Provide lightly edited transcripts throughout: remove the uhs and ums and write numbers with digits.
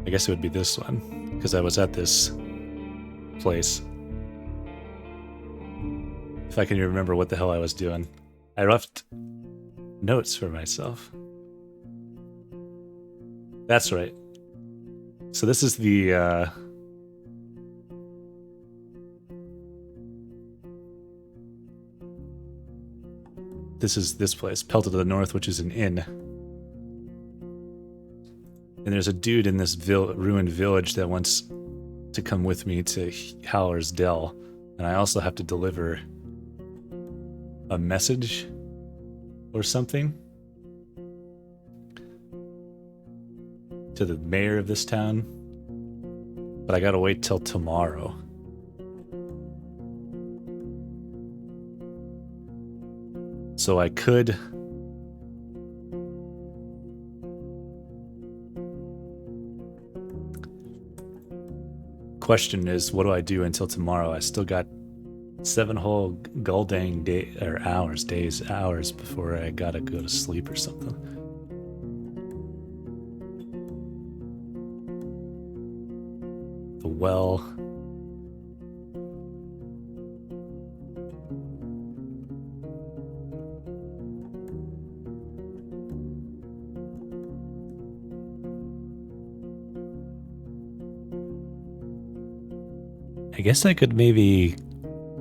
I guess it would be this one, because I was at this place. If I can remember what the hell I was doing. I left notes for myself. That's right. So this is the this is this place, Pelted to the North, which is an inn. And there's a dude in this ruined village that wants to come with me to Howler's Dell. And I also have to deliver a message or something to the mayor of this town. But I gotta wait till tomorrow. So I could question is, what do I do until tomorrow? I still got 7 whole goddamn hours before I gotta go to sleep or something. The well. I guess I could maybe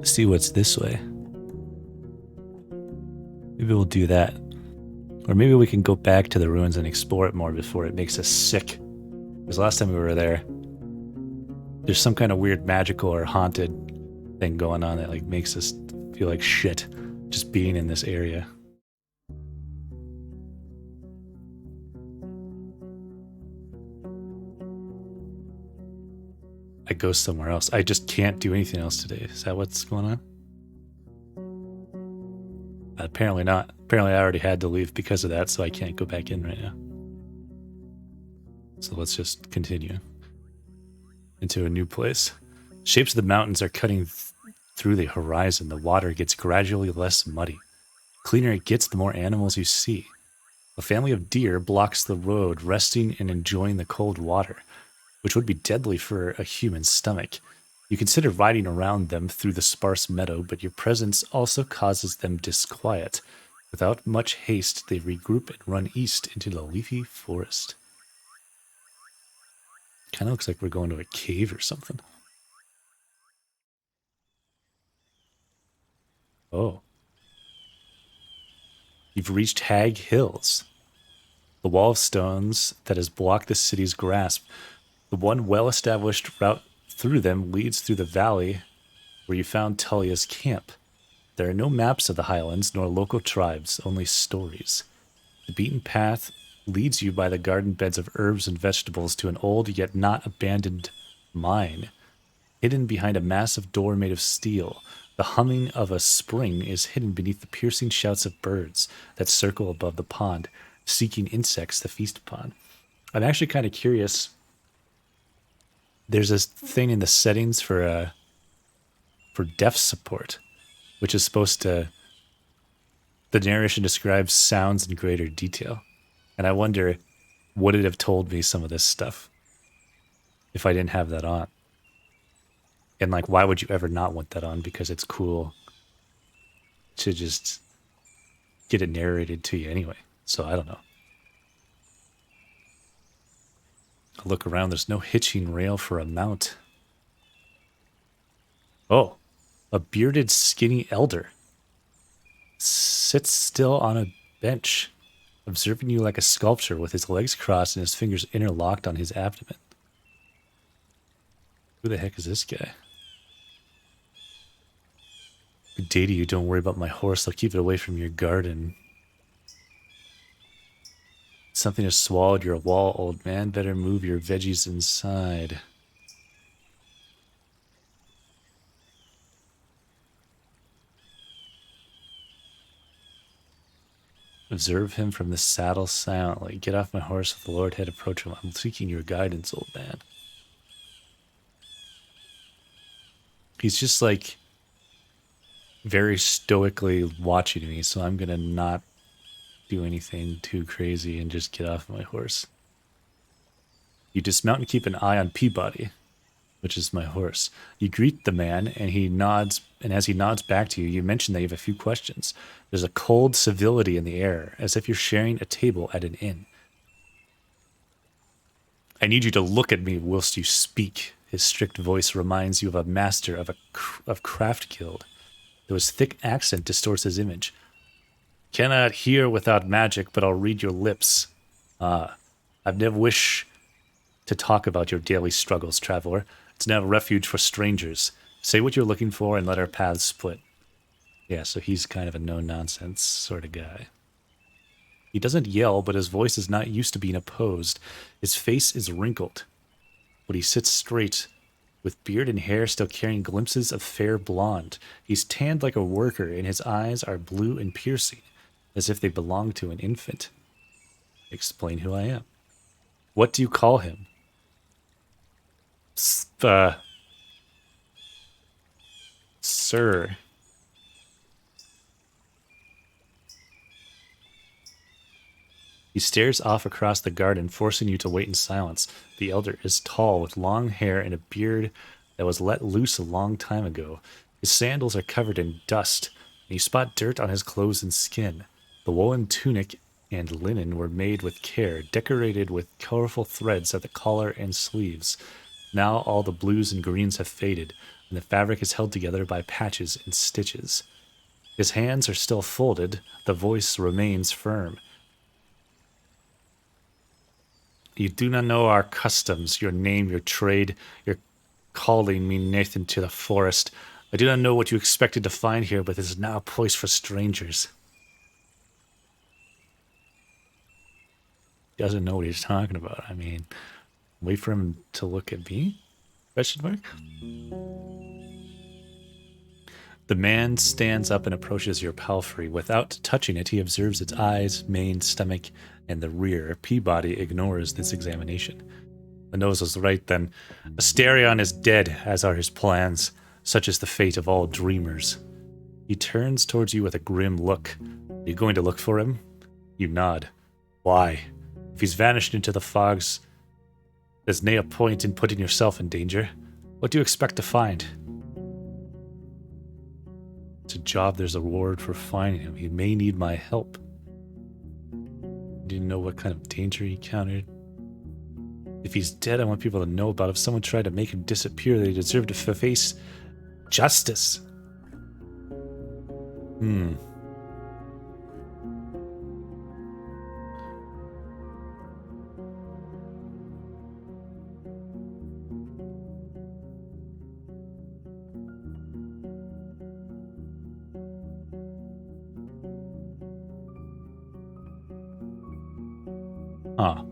see what's this way. Maybe we'll do that. Or maybe we can go back to the ruins and explore it more before it makes us sick. Because last time we were there, there's some kind of weird magical or haunted thing going on that like makes us feel like shit just being in this area. I go somewhere else. I just can't do anything else today. Is that what's going on? Apparently not. Apparently I already had to leave because of that, so I can't go back in right now. So let's just continue into a new place. Shapes of the mountains are cutting through the horizon. The water gets gradually less muddy. Cleaner it gets, the more animals you see. A family of deer blocks the road, resting and enjoying the cold water, which would be deadly for a human stomach. You consider riding around them through the sparse meadow, but your presence also causes them disquiet. Without much haste, they regroup and run east into the leafy forest. Kind of looks like we're going to a cave or something. Oh. You've reached Hag Hills, the wall of stones that has blocked the city's grasp. The one well-established route through them leads through the valley where you found Tullia's camp. There are no maps of the highlands nor local tribes, only stories. The beaten path leads you by the garden beds of herbs and vegetables to an old yet not abandoned mine. Hidden behind a massive door made of steel, the humming of a spring is hidden beneath the piercing shouts of birds that circle above the pond, seeking insects to feast upon. I'm actually kind of curious. There's this thing in the settings for deaf support, which is supposed to, the narration describes sounds in greater detail. And I wonder, would it have told me some of this stuff if I didn't have that on? And like, why would you ever not want that on? Because it's cool to just get it narrated to you anyway. So I don't know. I look around, there's no hitching rail for a mount. Oh, a bearded, skinny elder sits still on a bench, observing you like a sculpture with his legs crossed and his fingers interlocked on his abdomen. Who the heck is this guy? Good day to you, don't worry about my horse, I'll keep it away from your garden. Something has swallowed your wall, old man. Better move your veggies inside. Observe him from the saddle silently. Get off my horse if the Lord had approached him. I'm seeking your guidance, old man. He's just like very stoically watching me, so I'm gonna not do anything too crazy and just get off my horse. You dismount and keep an eye on Peabody, which is my horse. You greet the man, and he nods. And as he nods back to you, you mention that you have a few questions. There's a cold civility in the air, as if you're sharing a table at an inn. I need you to look at me whilst you speak. His strict voice reminds you of a master of craft guild. Though his thick accent distorts his image. Cannot hear without magic, but I'll read your lips. I've never wished to talk about your daily struggles, traveler. It's now a refuge for strangers. Say what you're looking for and let our paths split. Yeah, so he's kind of a no-nonsense sort of guy. He doesn't yell, but his voice is not used to being opposed. His face is wrinkled, but he sits straight, with beard and hair still carrying glimpses of fair blonde. He's tanned like a worker, and his eyes are blue and piercing, as if they belong to an infant. Explain who I am. What do you call him? Sir. He stares off across the garden, forcing you to wait in silence. The elder is tall, with long hair and a beard that was let loose a long time ago. His sandals are covered in dust, and you spot dirt on his clothes and skin. The woolen tunic and linen were made with care, decorated with colorful threads at the collar and sleeves. Now all the blues and greens have faded, and the fabric is held together by patches and stitches. His hands are still folded, the voice remains firm. You do not know our customs, your name, your trade, your calling me Nathan to the forest. I do not know what you expected to find here, but this is now a place for strangers. He doesn't know what he's talking about. I mean, wait for him to look at me? Question mark? The man stands up and approaches your palfrey. Without touching it, he observes its eyes, mane, stomach, and the rear. Peabody ignores this examination. The nose is right then. Asterion is dead, as are his plans. Such is the fate of all dreamers. He turns towards you with a grim look. Are you going to look for him? You nod. Why? If he's vanished into the fogs, there's nae point in putting yourself in danger. What do you expect to find? It's a job, there's a reward for finding him. He may need my help. Do you know what kind of danger he encountered? If he's dead, I want people to know about it. If someone tried to make him disappear, they deserve to face justice. Huh.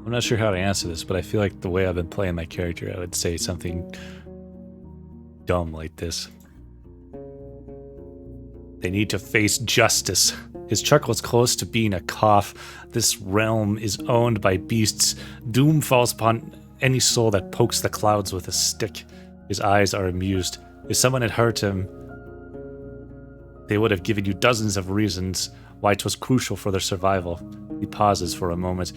I'm not sure how to answer this, but I feel like the way I've been playing my character, I would say something dumb like this. They need to face justice. His chuckle is close to being a cough. This realm is owned by beasts. Doom falls upon any soul that pokes the clouds with a stick. His eyes are amused. If someone had hurt him, they would have given you dozens of reasons why it was crucial for their survival. He pauses for a moment.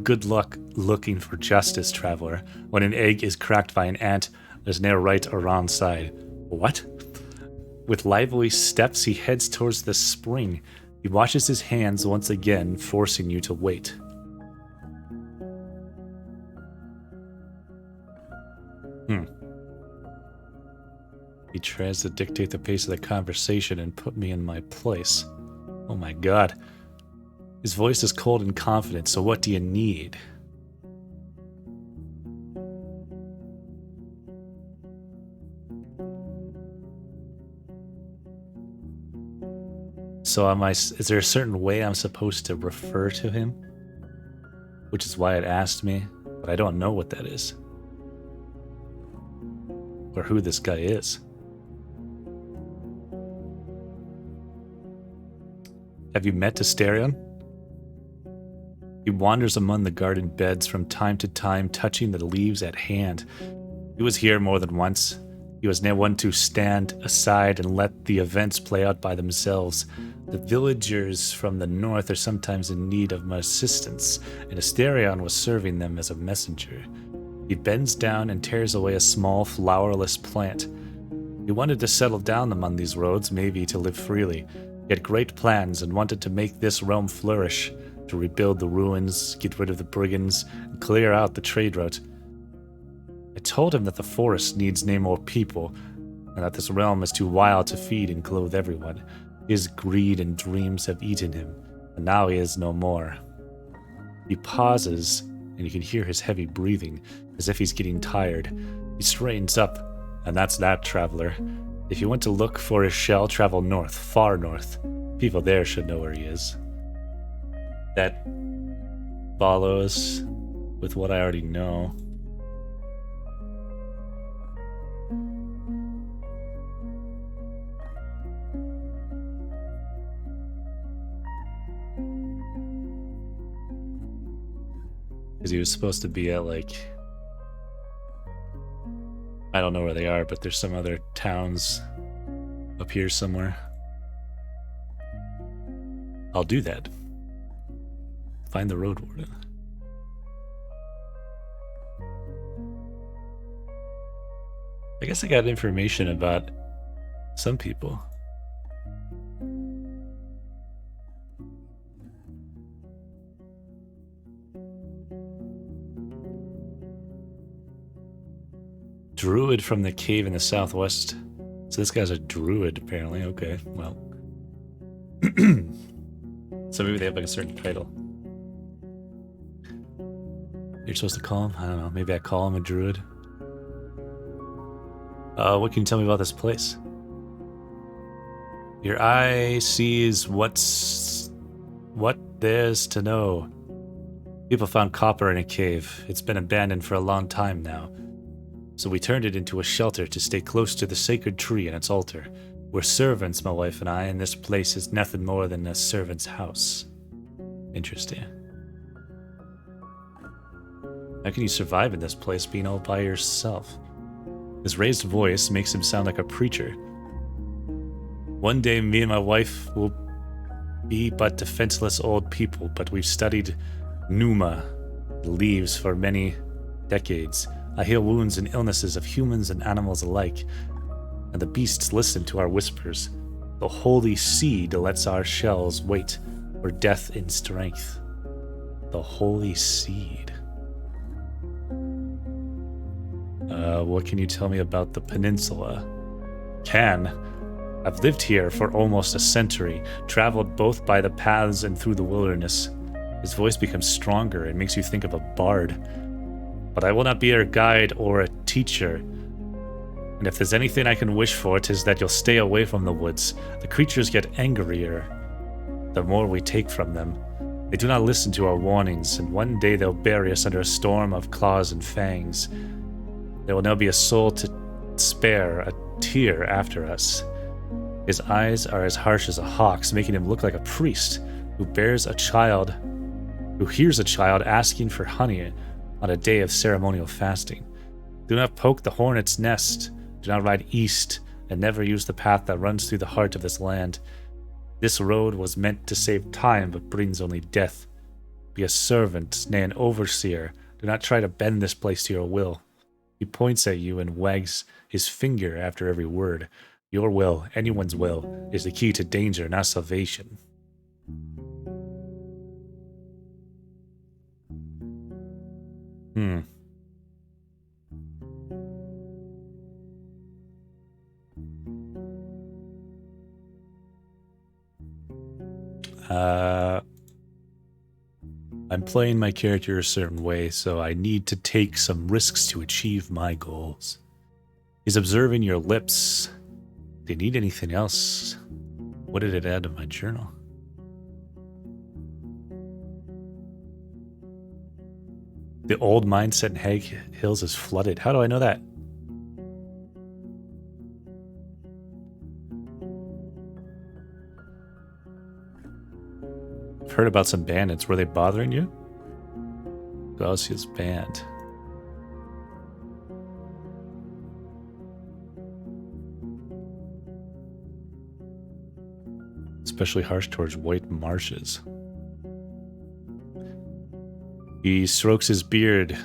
Good luck looking for justice, traveler. When an egg is cracked by an ant, there's no right or wrong side. What? With lively steps, he heads towards the spring. He washes his hands once again, forcing you to wait. He tries to dictate the pace of the conversation and put me in my place. Oh my god. His voice is cold and confident, so what do you need? So is there a certain way I'm supposed to refer to him? Which is why it asked me, but I don't know what that is. Or who this guy is. Have you met Asterion? He wanders among the garden beds from time to time, touching the leaves at hand. He was here more than once. He was never one to stand aside and let the events play out by themselves. The villagers from the north are sometimes in need of my assistance, and Asterion was serving them as a messenger. He bends down and tears away a small, flowerless plant. He wanted to settle down among these roads, maybe to live freely. He had great plans and wanted to make this realm flourish, to rebuild the ruins, get rid of the brigands, and clear out the trade route. I told him that the forest needs no more people, and that this realm is too wild to feed and clothe everyone. His greed and dreams have eaten him, and now he is no more. He pauses, and you can hear his heavy breathing, as if he's getting tired. He straightens up, and that's that, traveler. If you want to look for his shell, travel north, far north. People there should know where he is. That follows with what I already know. Because he was supposed to be at, like, I don't know where they are, but there's some other towns up here somewhere. I'll do that. Find the Roadwarden. I guess I got information about some people. Druid from the cave in the southwest. So this guy's a druid, apparently. Okay, well. So maybe they have like a certain title. You're supposed to call him? I don't know. Maybe I call him a druid. What can you tell me about this place? Your eye sees what there's to know. People found copper in a cave. It's been abandoned for a long time now. So we turned it into a shelter to stay close to the sacred tree and its altar. We're servants, my wife and I, and this place is nothing more than a servant's house. Interesting. How can you survive in this place being all by yourself? His raised voice makes him sound like a preacher. One day me and my wife will be but defenseless old people, but we've studied Numa, the leaves, for many decades. I heal wounds and illnesses of humans and animals alike, and the beasts listen to our whispers. The holy seed lets our shells wait for death in strength. The holy seed. What can you tell me about the peninsula? I've lived here for almost a century, traveled both by the paths and through the wilderness. His voice becomes stronger and makes you think of a bard. But I will not be a guide or a teacher. And if there's anything I can wish for, it is that you'll stay away from the woods. The creatures get angrier the more we take from them. They do not listen to our warnings, and one day they'll bury us under a storm of claws and fangs. There will now be a soul to spare, a tear after us. His eyes are as harsh as a hawk's, making him look like a priest who hears a child asking for honey on a day of ceremonial fasting. Do not poke the hornet's nest. Do not ride east, and never use the path that runs through the heart of this land. This road was meant to save time, but brings only death. Be a servant, nay, an overseer. Do not try to bend this place to your will. He points at you and wags his finger after every word. Your will, anyone's will, is the key to danger, not salvation. I'm playing my character a certain way, so I need to take some risks to achieve my goals. He's observing your lips. Do you need anything else? What did it add to my journal? The old mindset in Hag Hills is flooded. How do I know that? I've heard about some bandits. Were they bothering you? Gaussia's band. especially harsh towards white marshes. He strokes his beard,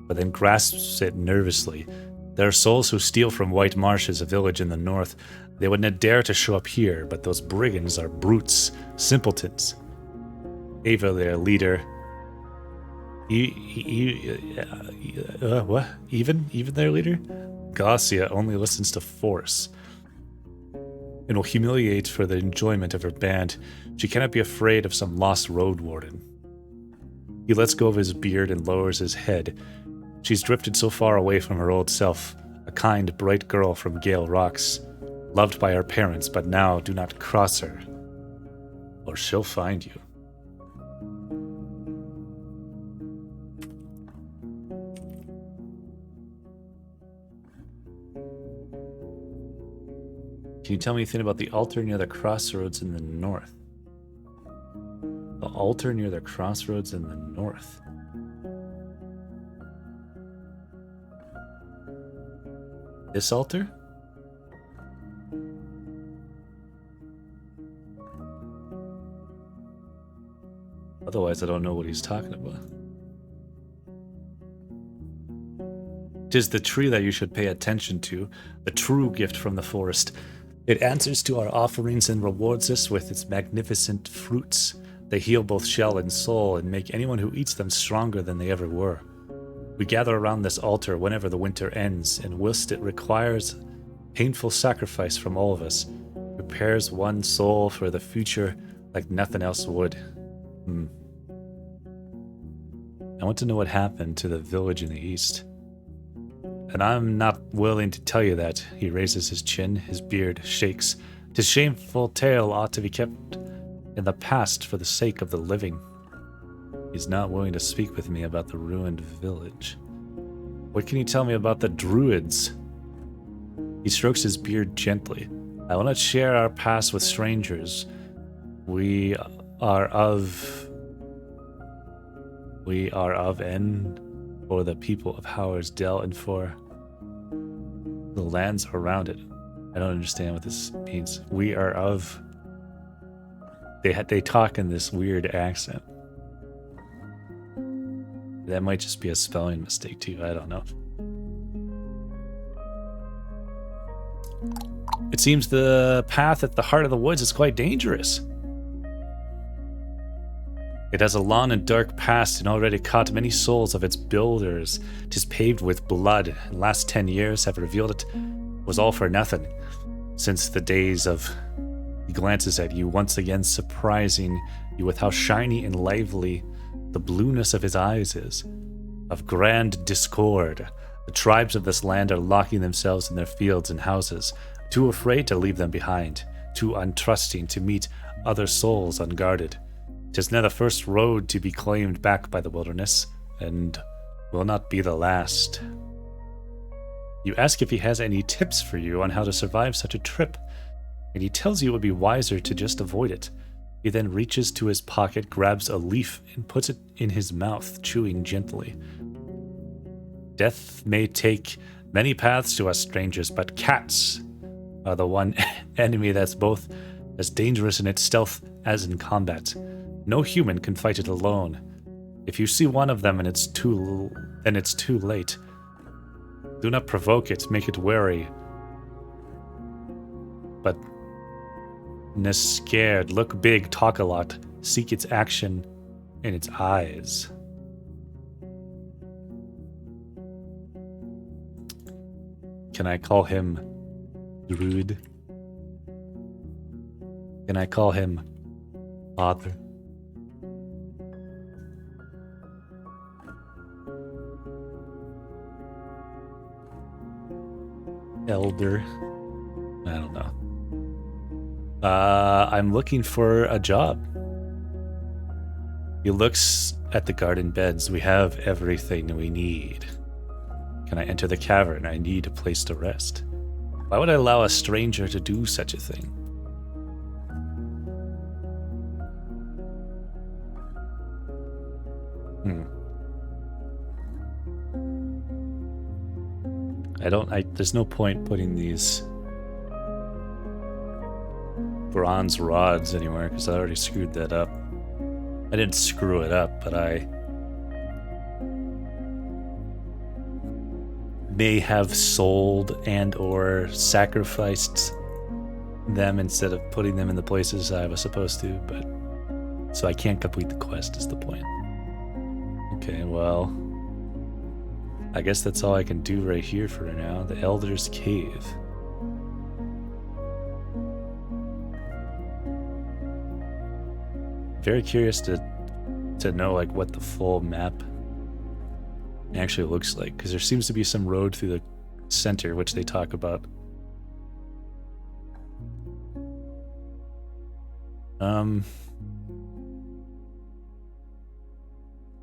but then grasps it nervously. There are souls who steal from White Marshes, a village in the north. They would not dare to show up here, but those brigands are brutes, simpletons. Ava, their leader. What? Even their leader? Garcia only listens to force and will humiliate for the enjoyment of her band. She cannot be afraid of some lost Roadwarden. He lets go of his beard and lowers his head. She's drifted so far away from her old self, a kind, bright girl from Gale Rocks, loved by her parents, but now do not cross her, or she'll find you. Can you tell me anything about the altar near the crossroads in the north? The altar near the crossroads in the north. This altar? Otherwise, I don't know what he's talking about. "'Tis the tree that you should pay attention to, the true gift from the forest. It answers to our offerings and rewards us with its magnificent fruits. They heal both shell and soul and make anyone who eats them stronger than they ever were. We gather around this altar whenever the winter ends, and whilst it requires painful sacrifice from all of us, prepares one soul for the future like nothing else would." I want to know what happened to the village in the east. And I'm not willing to tell you that. He raises his chin, his beard shakes. "'Tis shameful tale ought to be kept in the past for the sake of the living." He's not willing to speak with me about the ruined village. "What can you tell me about the druids?" He strokes his beard gently. "I will not share our past with strangers. We are of N for the people of Howard's Dell and for the lands around it." I don't understand what this means. We are of... They talk in this weird accent. That might just be a spelling mistake too, I don't know. "It seems the path at the heart of the woods is quite dangerous. It has a long and dark past and already caught many souls of its builders. 'Tis paved with blood, and last 10 years have revealed it was all for nothing. Since the days of..." He glances at you, once again surprising you with how shiny and lively the blueness of his eyes is. "Of grand discord. The tribes of this land are locking themselves in their fields and houses, too afraid to leave them behind, too untrusting to meet other souls unguarded. 'Tis now the first road to be claimed back by the wilderness, and will not be the last." You ask if he has any tips for you on how to survive such a trip, and he tells you it would be wiser to just avoid it. He then reaches to his pocket, grabs a leaf, and puts it in his mouth, chewing gently. "Death may take many paths to us strangers, but cats are the one enemy that's both as dangerous in its stealth as in combat. No human can fight it alone. If you see one of them and it's too late. Do not provoke it, make it wary. But scared, look big, talk a lot, seek its action in its eyes." Can I call him Druid? Can I call him Father? Elder? I don't know. I'm looking for a job. He looks at the garden beds. "We have everything we need. Can I enter the cavern? I need a place to rest." Why would I allow a stranger to do such a thing? There's no point putting these bronze rods anywhere because I already screwed that up. I didn't screw it up, but I may have sold and or sacrificed them instead of putting them in the places I was supposed to, but so I can't complete the quest is the point. Okay, well, I guess that's all I can do right here for now. The Elder's Cave. Very curious to know like what the full map actually looks like, because there seems to be some road through the center, which they talk about.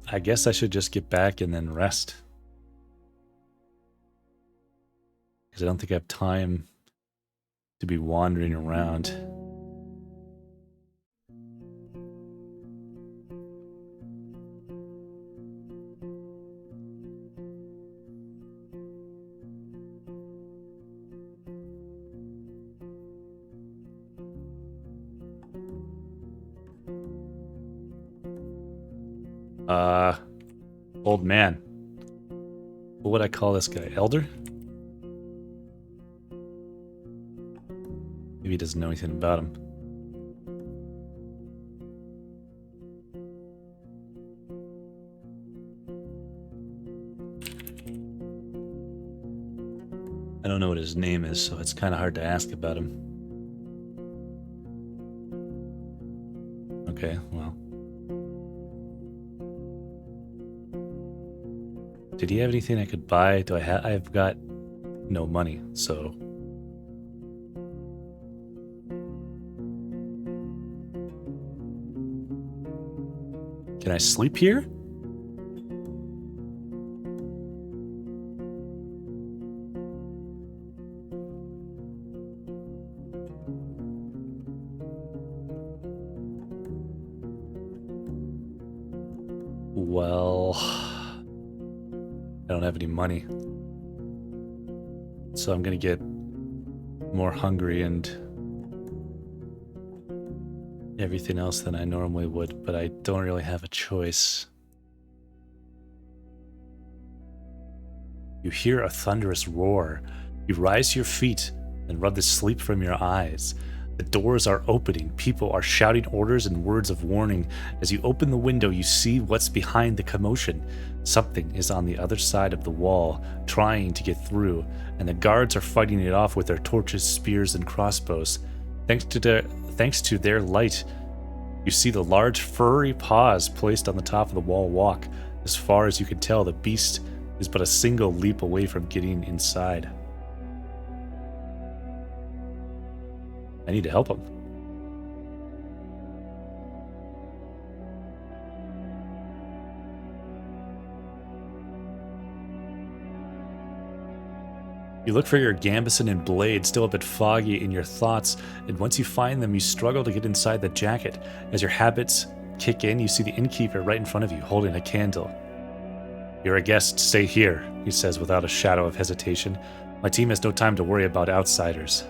I guess I should just get back and then rest, because I don't think I have time to be wandering around. Old man. What would I call this guy? Elder? Maybe he doesn't know anything about him. I don't know what his name is, so it's kind of hard to ask about him. Okay, well. Did he have anything I could buy? Do I have? I've got no money, so. Can I sleep here? Well, I don't have any money, so I'm gonna get more hungry and everything else than I normally would, but I don't really have a choice. You hear a thunderous roar. You rise to your feet and rub the sleep from your eyes. The doors are opening. People are shouting orders and words of warning. As you open the window, you see what's behind the commotion. Something is on the other side of the wall, trying to get through, and the guards are fighting it off with their torches, spears, and crossbows. Thanks to their light, you see the large furry paws placed on the top of the wall walk. As far as you can tell, the beast is but a single leap away from getting inside. I need to help him. You look for your gambeson and blade, still a bit foggy in your thoughts, and once you find them, you struggle to get inside the jacket. As your habits kick in, you see the innkeeper right in front of you, holding a candle. "You're a guest, stay here," he says without a shadow of hesitation. "My team has no time to worry about outsiders."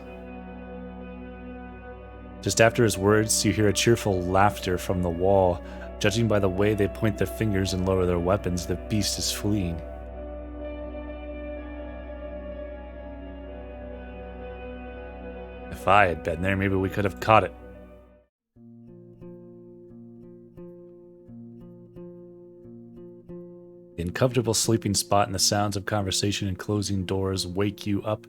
Just after his words, you hear a cheerful laughter from the wall. Judging by the way they point their fingers and lower their weapons, the beast is fleeing. If I had been there, maybe we could have caught it. The uncomfortable sleeping spot and the sounds of conversation and closing doors wake you up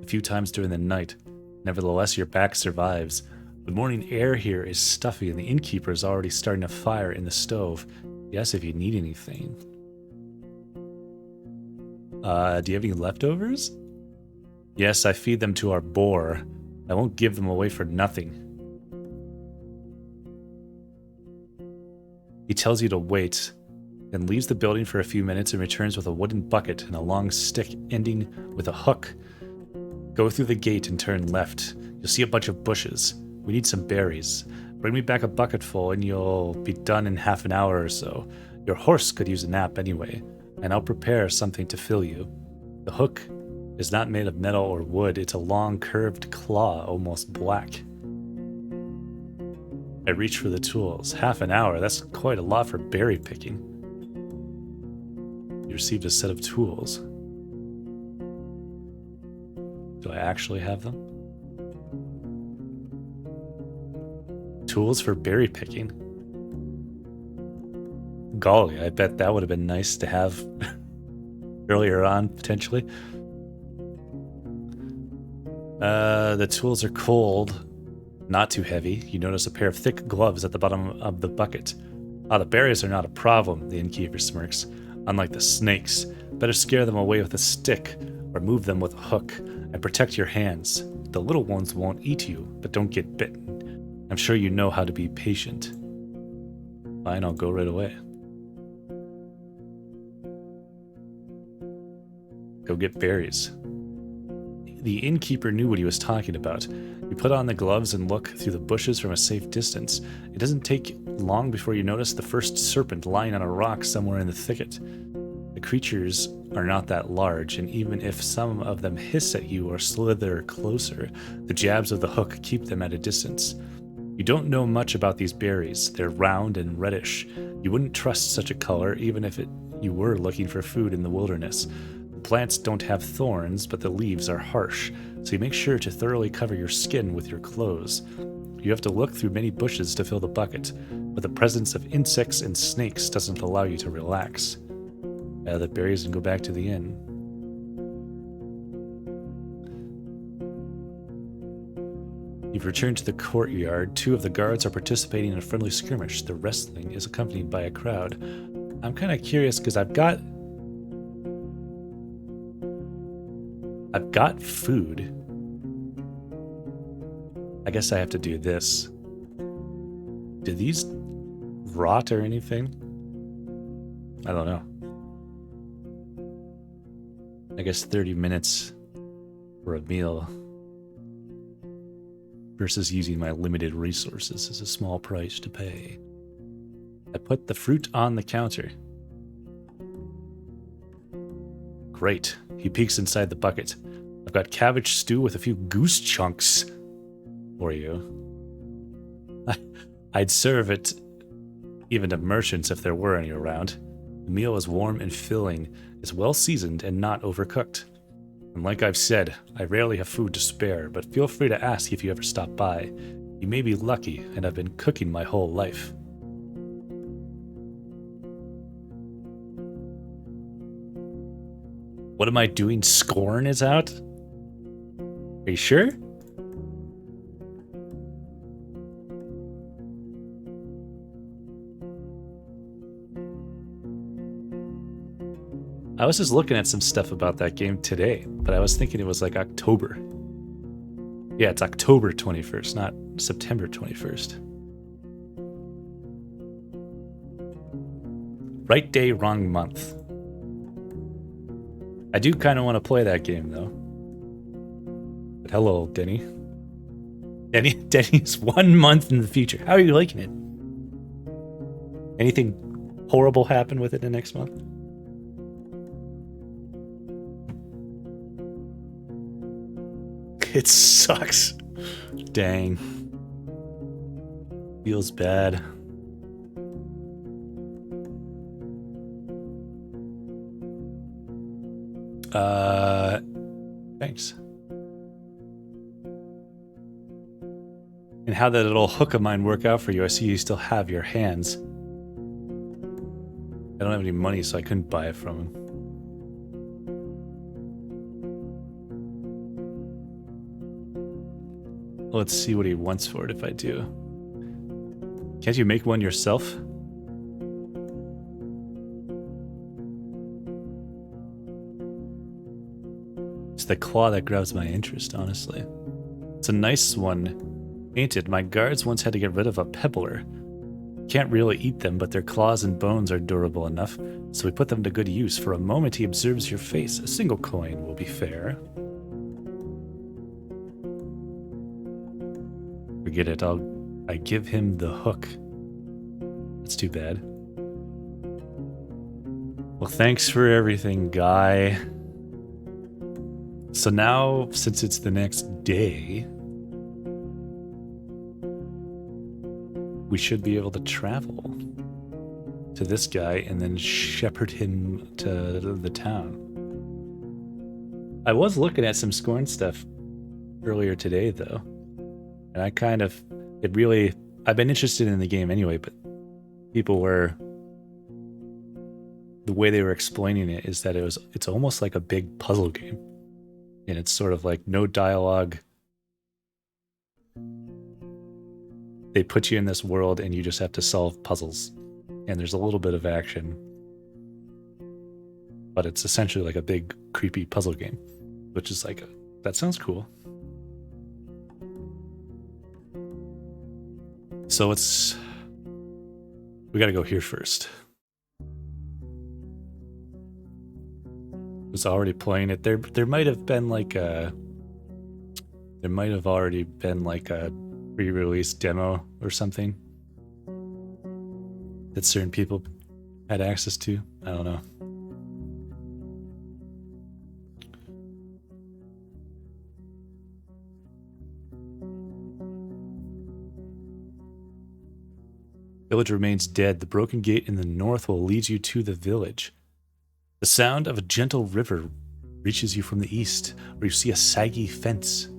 a few times during the night. Nevertheless, your back survives. The morning air here is stuffy, and the innkeeper is already starting a fire in the stove. Yes, if you need anything. Do you have any leftovers? Yes, I feed them to our boar. I won't give them away for nothing. He tells you to wait, then leaves the building for a few minutes and returns with a wooden bucket and a long stick ending with a hook. Go through the gate and turn left. You'll see a bunch of bushes. We need some berries. Bring me back a bucketful and you'll be done in half an hour or so. Your horse could use a nap anyway, and I'll prepare something to fill you. The hook is not made of metal or wood. It's a long curved claw, almost black. I reach for the tools. Half an hour, that's quite a lot for berry picking. You received a set of tools. Do I actually have them? Tools for berry picking. Golly, I bet that would have been nice to have earlier on, potentially. The tools are cold, not too heavy. You notice a pair of thick gloves at the bottom of the bucket. Ah, the berries are not a problem, the innkeeper smirks. Unlike the snakes, better scare them away with a stick or move them with a hook and protect your hands. The little ones won't eat you, but don't get bitten. I'm sure you know how to be patient. Fine, I'll go right away. Go get berries. The innkeeper knew what he was talking about. You put on the gloves and look through the bushes from a safe distance. It doesn't take long before you notice the first serpent lying on a rock somewhere in the thicket. The creatures are not that large, and even if some of them hiss at you or slither closer, the jabs of the hook keep them at a distance. You don't know much about these berries. They're round and reddish. You wouldn't trust such a color even if you were looking for food in the wilderness. Plants don't have thorns, but the leaves are harsh, so you make sure to thoroughly cover your skin with your clothes. You have to look through many bushes to fill the bucket, but the presence of insects and snakes doesn't allow you to relax. Gather the berries and go back to the inn. You've returned to the courtyard. 2 of the guards are participating in a friendly skirmish. The wrestling is accompanied by a crowd. I'm kind of curious because I've got food. I guess I have to do this. Do these rot or anything? I don't know. I guess 30 minutes for a meal versus using my limited resources is a small price to pay. I put the fruit on the counter. Great. He peeks inside the bucket. I've got cabbage stew with a few goose chunks for you. I'd serve it even to merchants if there were any around. The meal is warm and filling, is well seasoned and not overcooked. And like I've said, I rarely have food to spare, but feel free to ask if you ever stop by. You may be lucky, and I've been cooking my whole life. What am I doing? Scorn is out? Are you sure? I was just looking at some stuff about that game today, but I was thinking it was like October. Yeah, it's October 21st, not September 21st. Right day, wrong month. I do kind of want to play that game, though. But hello, Denny. Denny's 1 month in the future. How are you liking it? Anything horrible happen with it in the next month? It sucks. Dang. Feels bad. Thanks. And how did that little hook of mine work out for you? I see you still have your hands. I don't have any money, so I couldn't buy it from him. Let's see what he wants for it if I do. Can't you make one yourself? It's the claw that grabs my interest, honestly. It's a nice one, ain't it? My guards once had to get rid of a pebbler. Can't really eat them, but their claws and bones are durable enough, so we put them to good use. For a moment he observes your face. A single coin will be fair. Forget it, I give him the hook. That's too bad. Well, thanks for everything, guy. So now, since it's the next day, we should be able to travel to this guy and then shepherd him to the town. I was looking at some Scorn stuff earlier today, though, and I've been interested in the game anyway, but the way they were explaining it is that it's almost like a big puzzle game, and it's sort of like no dialogue. They put you in this world and you just have to solve puzzles, and there's a little bit of action, but it's essentially like a big creepy puzzle game, which is like, that sounds cool. So we gotta go here first. I was already playing it. There might have been like already been like a pre-release demo or something that certain people had access to. I don't know. Village remains dead. The broken gate in the north will lead you to the village. The sound of a gentle river reaches you from the east, where you see a saggy fence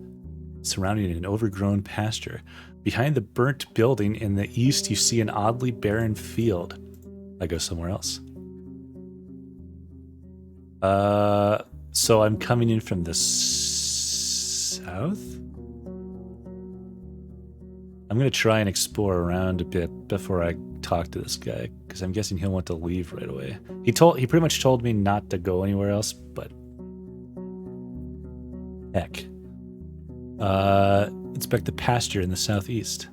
surrounding an overgrown pasture. Behind the burnt building in the east, you see an oddly barren field. I go somewhere else. So I'm coming in from the south? I'm going to try and explore around a bit before I talk to this guy, because I'm guessing he'll want to leave right away. He pretty much told me not to go anywhere else, but heck. Inspect the pasture in the southeast.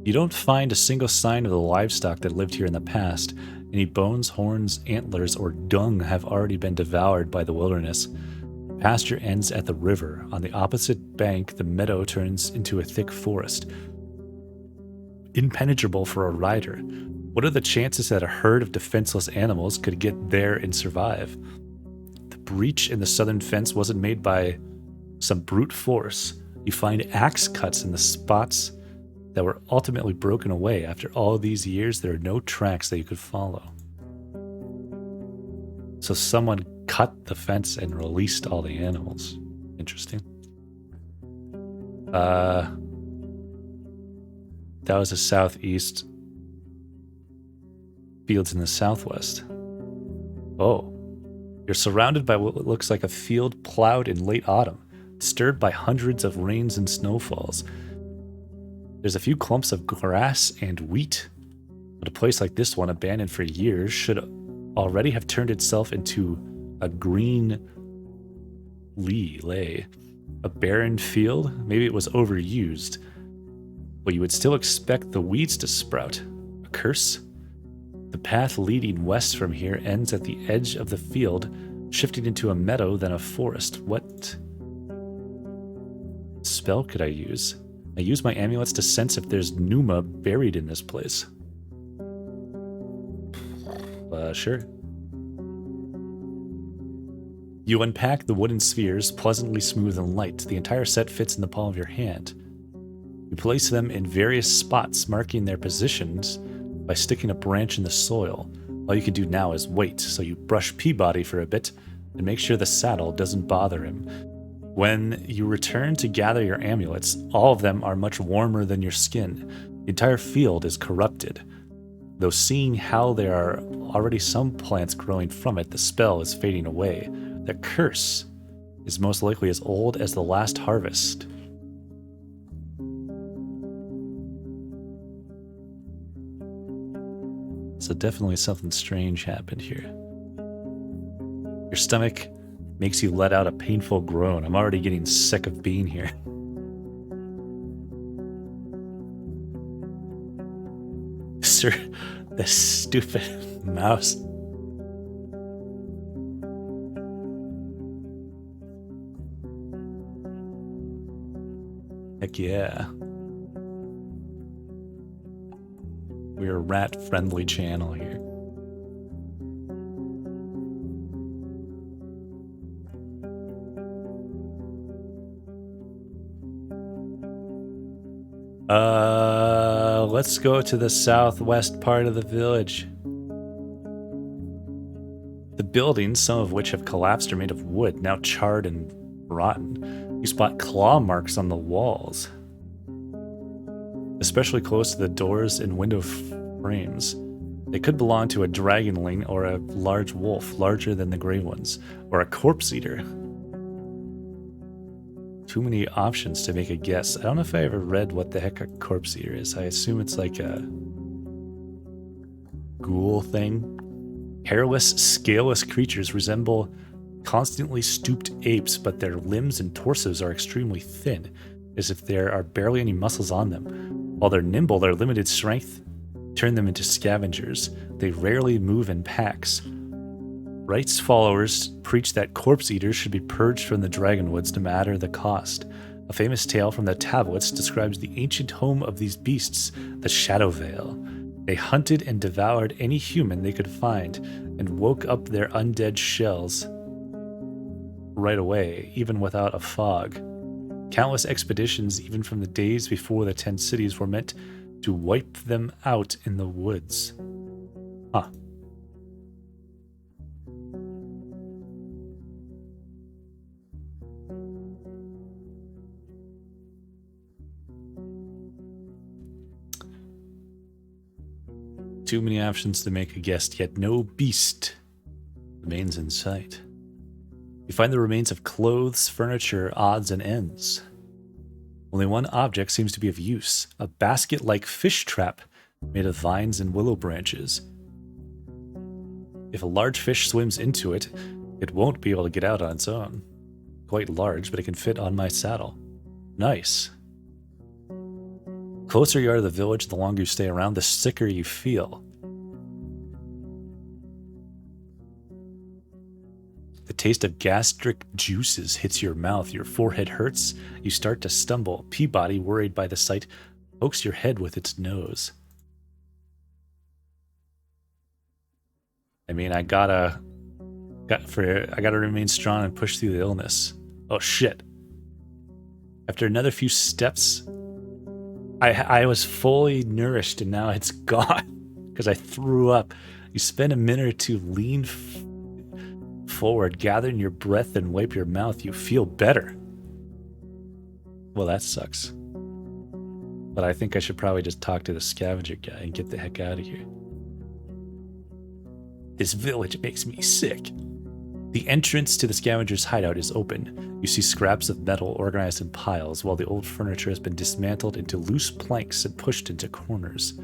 You don't find a single sign of the livestock that lived here in the past. Any bones, horns, antlers, or dung have already been devoured by the wilderness. The pasture ends at the river. On the opposite bank, the meadow turns into a thick forest. Impenetrable for a rider. What are the chances that a herd of defenseless animals could get there and survive? The breach in the southern fence wasn't made by some brute force. You find axe cuts in the spots that were ultimately broken away. After all these years, there are no tracks that you could follow. So someone cut the fence and released all the animals. Interesting. That was the southeast. Fields in the southwest. Oh. You're surrounded by what looks like a field plowed in late autumn, disturbed by hundreds of rains and snowfalls. There's a few clumps of grass and wheat, but a place like this one, abandoned for years, should already have turned itself into a green lay. A barren field? Maybe it was overused, but you would still expect the weeds to sprout. A curse? The path leading west from here ends at the edge of the field, shifting into a meadow, then a forest. What spell could I use? I use my amulets to sense if there's Numa buried in this place. Sure. You unpack the wooden spheres, pleasantly smooth and light. The entire set fits in the palm of your hand. You place them in various spots, marking their positions by sticking a branch in the soil. All you can do now is wait, so you brush Peabody for a bit and make sure the saddle doesn't bother him. When you return to gather your amulets, all of them are much warmer than your skin. The entire field is corrupted. Though seeing how there are already some plants growing from it, the spell is fading away. The curse is most likely as old as the last harvest. So definitely something strange happened here. Your stomach makes you let out a painful groan. I'm already getting sick of being here. Sir, this stupid mouse. Heck yeah. We're a rat-friendly channel here. Let's go to the southwest part of the village. The buildings, some of which have collapsed, are made of wood, now charred and rotten. You spot claw marks on the walls, especially close to the doors and window frames. They could belong to a dragonling or a large wolf, larger than the gray ones, or a corpse eater. Too many options to make a guess. I don't know if I ever read what the heck a corpse eater is. I assume it's like a ghoul thing. Hairless, scaleless creatures resemble constantly stooped apes, but their limbs and torsos are extremely thin, as if there are barely any muscles on them. While they're nimble, their limited strength turn them into scavengers. They rarely move in packs. Wright's followers preach that corpse eaters should be purged from the Dragonwoods no matter the cost. A famous tale from the tablets describes the ancient home of these beasts, the Shadow Vale. They hunted and devoured any human they could find and woke up their undead shells right away, even without a fog. Countless expeditions, even from the days before the 10 cities, were meant to wipe them out in the woods. Huh. Too many options to make a guess, yet no beast remains in sight. You find the remains of clothes, furniture, odds, and ends. Only one object seems to be of use, a basket-like fish trap made of vines and willow branches. If a large fish swims into it, it won't be able to get out on its own. Quite large, but it can fit on my saddle. Nice. The closer you are to the village, the longer you stay around, the sicker you feel. The taste of gastric juices hits your mouth, your forehead hurts, you start to stumble. Peabody, worried by the sight, pokes your head with its nose. I mean, I gotta remain strong and push through the illness. Oh shit. After another few steps, I was fully nourished and now it's gone because I threw up. You spend a minute or two, lean forward, gathering your breath and wipe your mouth. You feel better. Well, that sucks. But I think I should probably just talk to the scavenger guy and get the heck out of here. This village makes me sick. The entrance to the scavenger's hideout is open. You see scraps of metal organized in piles, while the old furniture has been dismantled into loose planks and pushed into corners.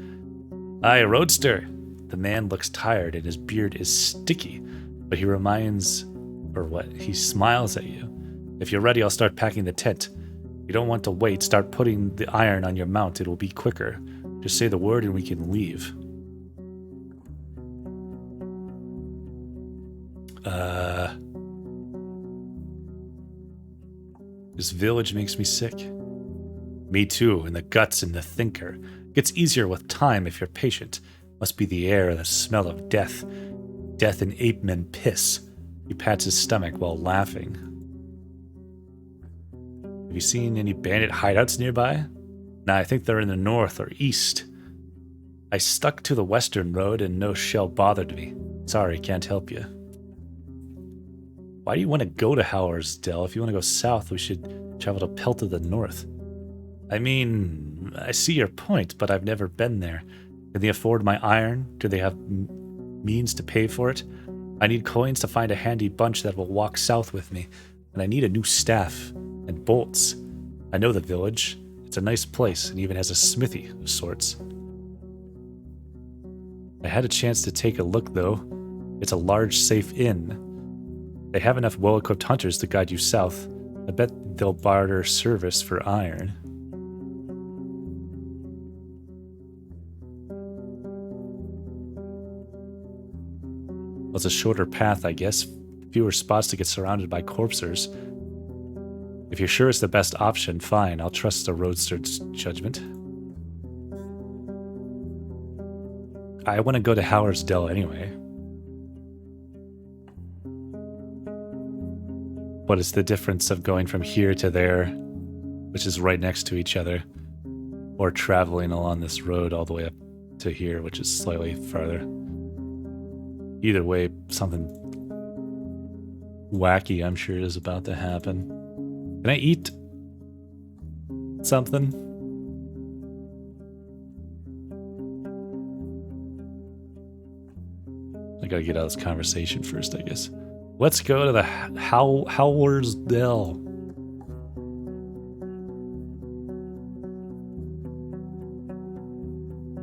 Aye, Roadster! The man looks tired and his beard is sticky, but he he smiles at you. If you're ready, I'll start packing the tent. You don't want to wait, start putting the iron on your mount, it will be quicker. Just say the word and we can leave. This village makes me sick. Me too, in the guts and the thinker. Gets easier with time if you're patient. Must be the air and the smell of death. Death and ape men piss. He pats his stomach while laughing. Have you seen any bandit hideouts nearby? Nah, I think they're in the north or east. I stuck to the western road and no shell bothered me. Sorry, can't help you. Why do you want to go to Howersdale? If you want to go south, we should travel to Pelt to the north. I mean, I see your point, but I've never been there. Can they afford my iron? Do they have means to pay for it? I need coins to find a handy bunch that will walk south with me, and I need a new staff and bolts. I know the village. It's a nice place and even has a smithy of sorts. I had a chance to take a look, though. It's a large, safe inn. They have enough well-equipped hunters to guide you south. I bet they'll barter service for iron. Well, it's a shorter path, I guess. Fewer spots to get surrounded by corpsers. If you're sure it's the best option, fine. I'll trust the Roadster's judgment. I want to go to Howersdale anyway. What is the difference of going from here to there, which is right next to each other? or traveling along this road all the way up to here, which is slightly farther. Either way, something wacky, I'm sure, is about to happen. Can I eat something? I gotta get out of this conversation first, I guess. Let's go to the Howler's Dell.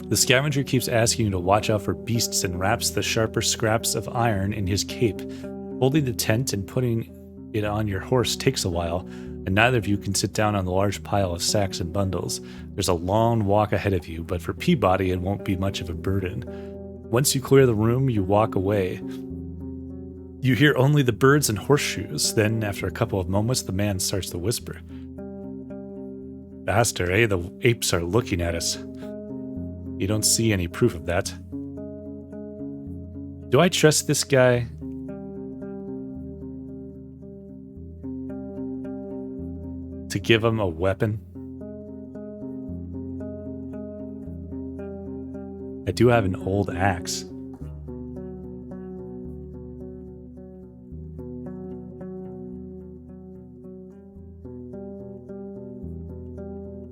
The scavenger keeps asking you to watch out for beasts and wraps the sharper scraps of iron in his cape. Holding the tent and putting it on your horse takes a while, and neither of you can sit down on the large pile of sacks and bundles. There's a long walk ahead of you, but for Peabody it won't be much of a burden. Once you clear the room, you walk away. You hear only the birds and horseshoes. Then, after a couple of moments, the man starts to whisper. Faster, eh? The apes are looking at us. You don't see any proof of that. Do I trust this guy? To give him a weapon? I do have an old axe.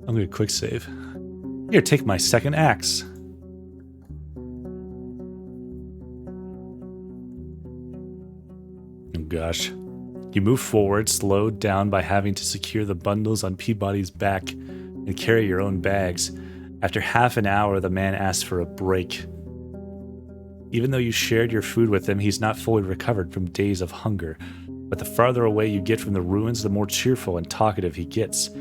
I'm gonna quick save. Here, take my second axe. Oh gosh. You move forward, slowed down by having to secure the bundles on Peabody's back and carry your own bags. After half an hour, the man asks for a break. Even though you shared your food with him, he's not fully recovered from days of hunger. But the farther away you get from the ruins, the more cheerful and talkative he gets.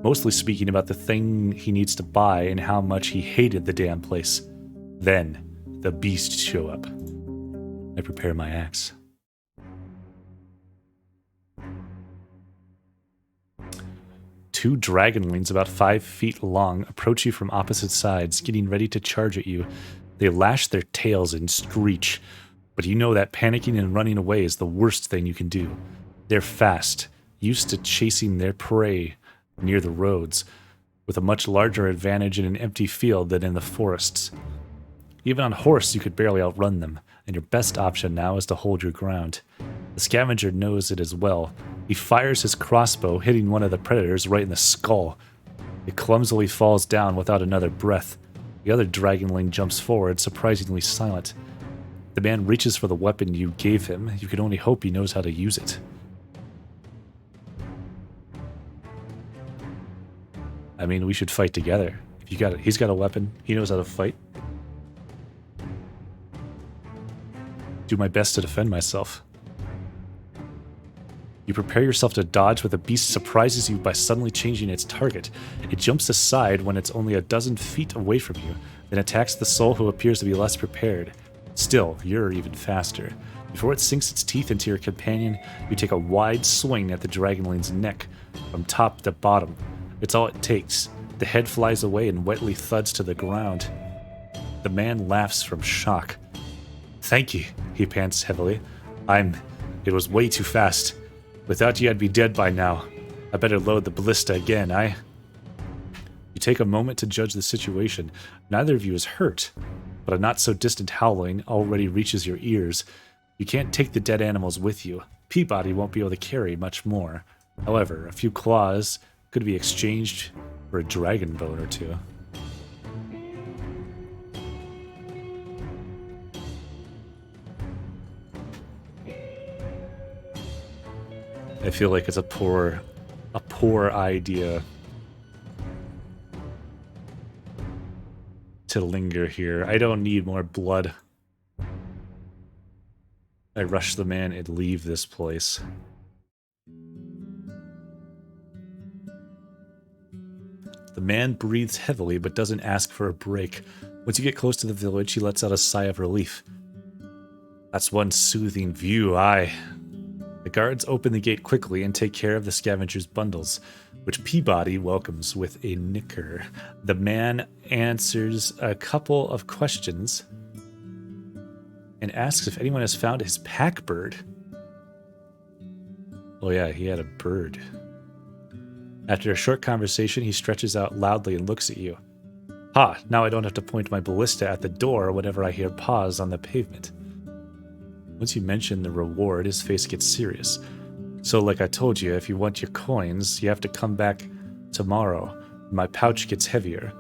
Mostly speaking about the thing he needs to buy and how much he hated the damn place. Then, the beasts show up. I prepare my axe. Two dragonlings about 5 feet long approach you from opposite sides, getting ready to charge at you. They lash their tails and screech, but you know that panicking and running away is the worst thing you can do. They're fast, used to chasing their prey near the roads, with a much larger advantage in an empty field than in the forests. Even on horse, you could barely outrun them, and your best option now is to hold your ground. The scavenger knows it as well. He fires his crossbow, hitting one of the predators right in the skull. It clumsily falls down without another breath. The other dragonling jumps forward, surprisingly silent. The man reaches for the weapon you gave him. You can only hope he knows how to use it. I mean, we should fight together. If you got it, he's got a weapon. He knows how to fight. Do my best to defend myself. You prepare yourself to dodge, but the beast surprises you by suddenly changing its target. It jumps aside when it's only a dozen feet away from you, then attacks the soul who appears to be less prepared. Still, you're even faster. Before it sinks its teeth into your companion, you take a wide swing at the dragonling's neck, from top to bottom. It's all it takes. The head flies away and wetly thuds to the ground. The man laughs from shock. Thank you, he pants heavily. It was way too fast. Without you, I'd be dead by now. I better load the ballista again, You take a moment to judge the situation. Neither of you is hurt, but a not-so-distant howling already reaches your ears. You can't take the dead animals with you. Peabody won't be able to carry much more. However, a few claws could be exchanged for a dragon bone or two. I feel like it's a poor idea to linger here. I don't need more blood. I rush the man and leave this place. The man breathes heavily but doesn't ask for a break. Once you get close to the village, he lets out a sigh of relief. That's one soothing view, The guards open the gate quickly and take care of the scavenger's bundles, which Peabody welcomes with a nicker. The man answers a couple of questions and asks if anyone has found his pack bird. Oh yeah, he had a bird. After a short conversation, he stretches out loudly and looks at you. Ha, now I don't have to point my ballista at the door whenever I hear paws on the pavement. Once you mention the reward, his face gets serious. So like I told you, if you want your coins, you have to come back tomorrow. My pouch gets heavier.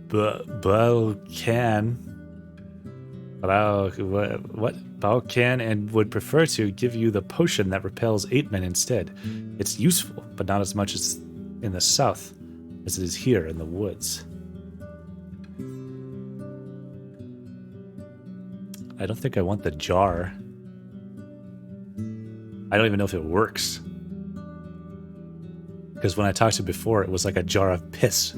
Bao can and would prefer to give you the potion that repels 8 men instead. It's useful, but not as much as in the south as it is here in the woods. I don't think I want the jar. I don't even know if it works. Because when I talked to him before, it was like a jar of piss.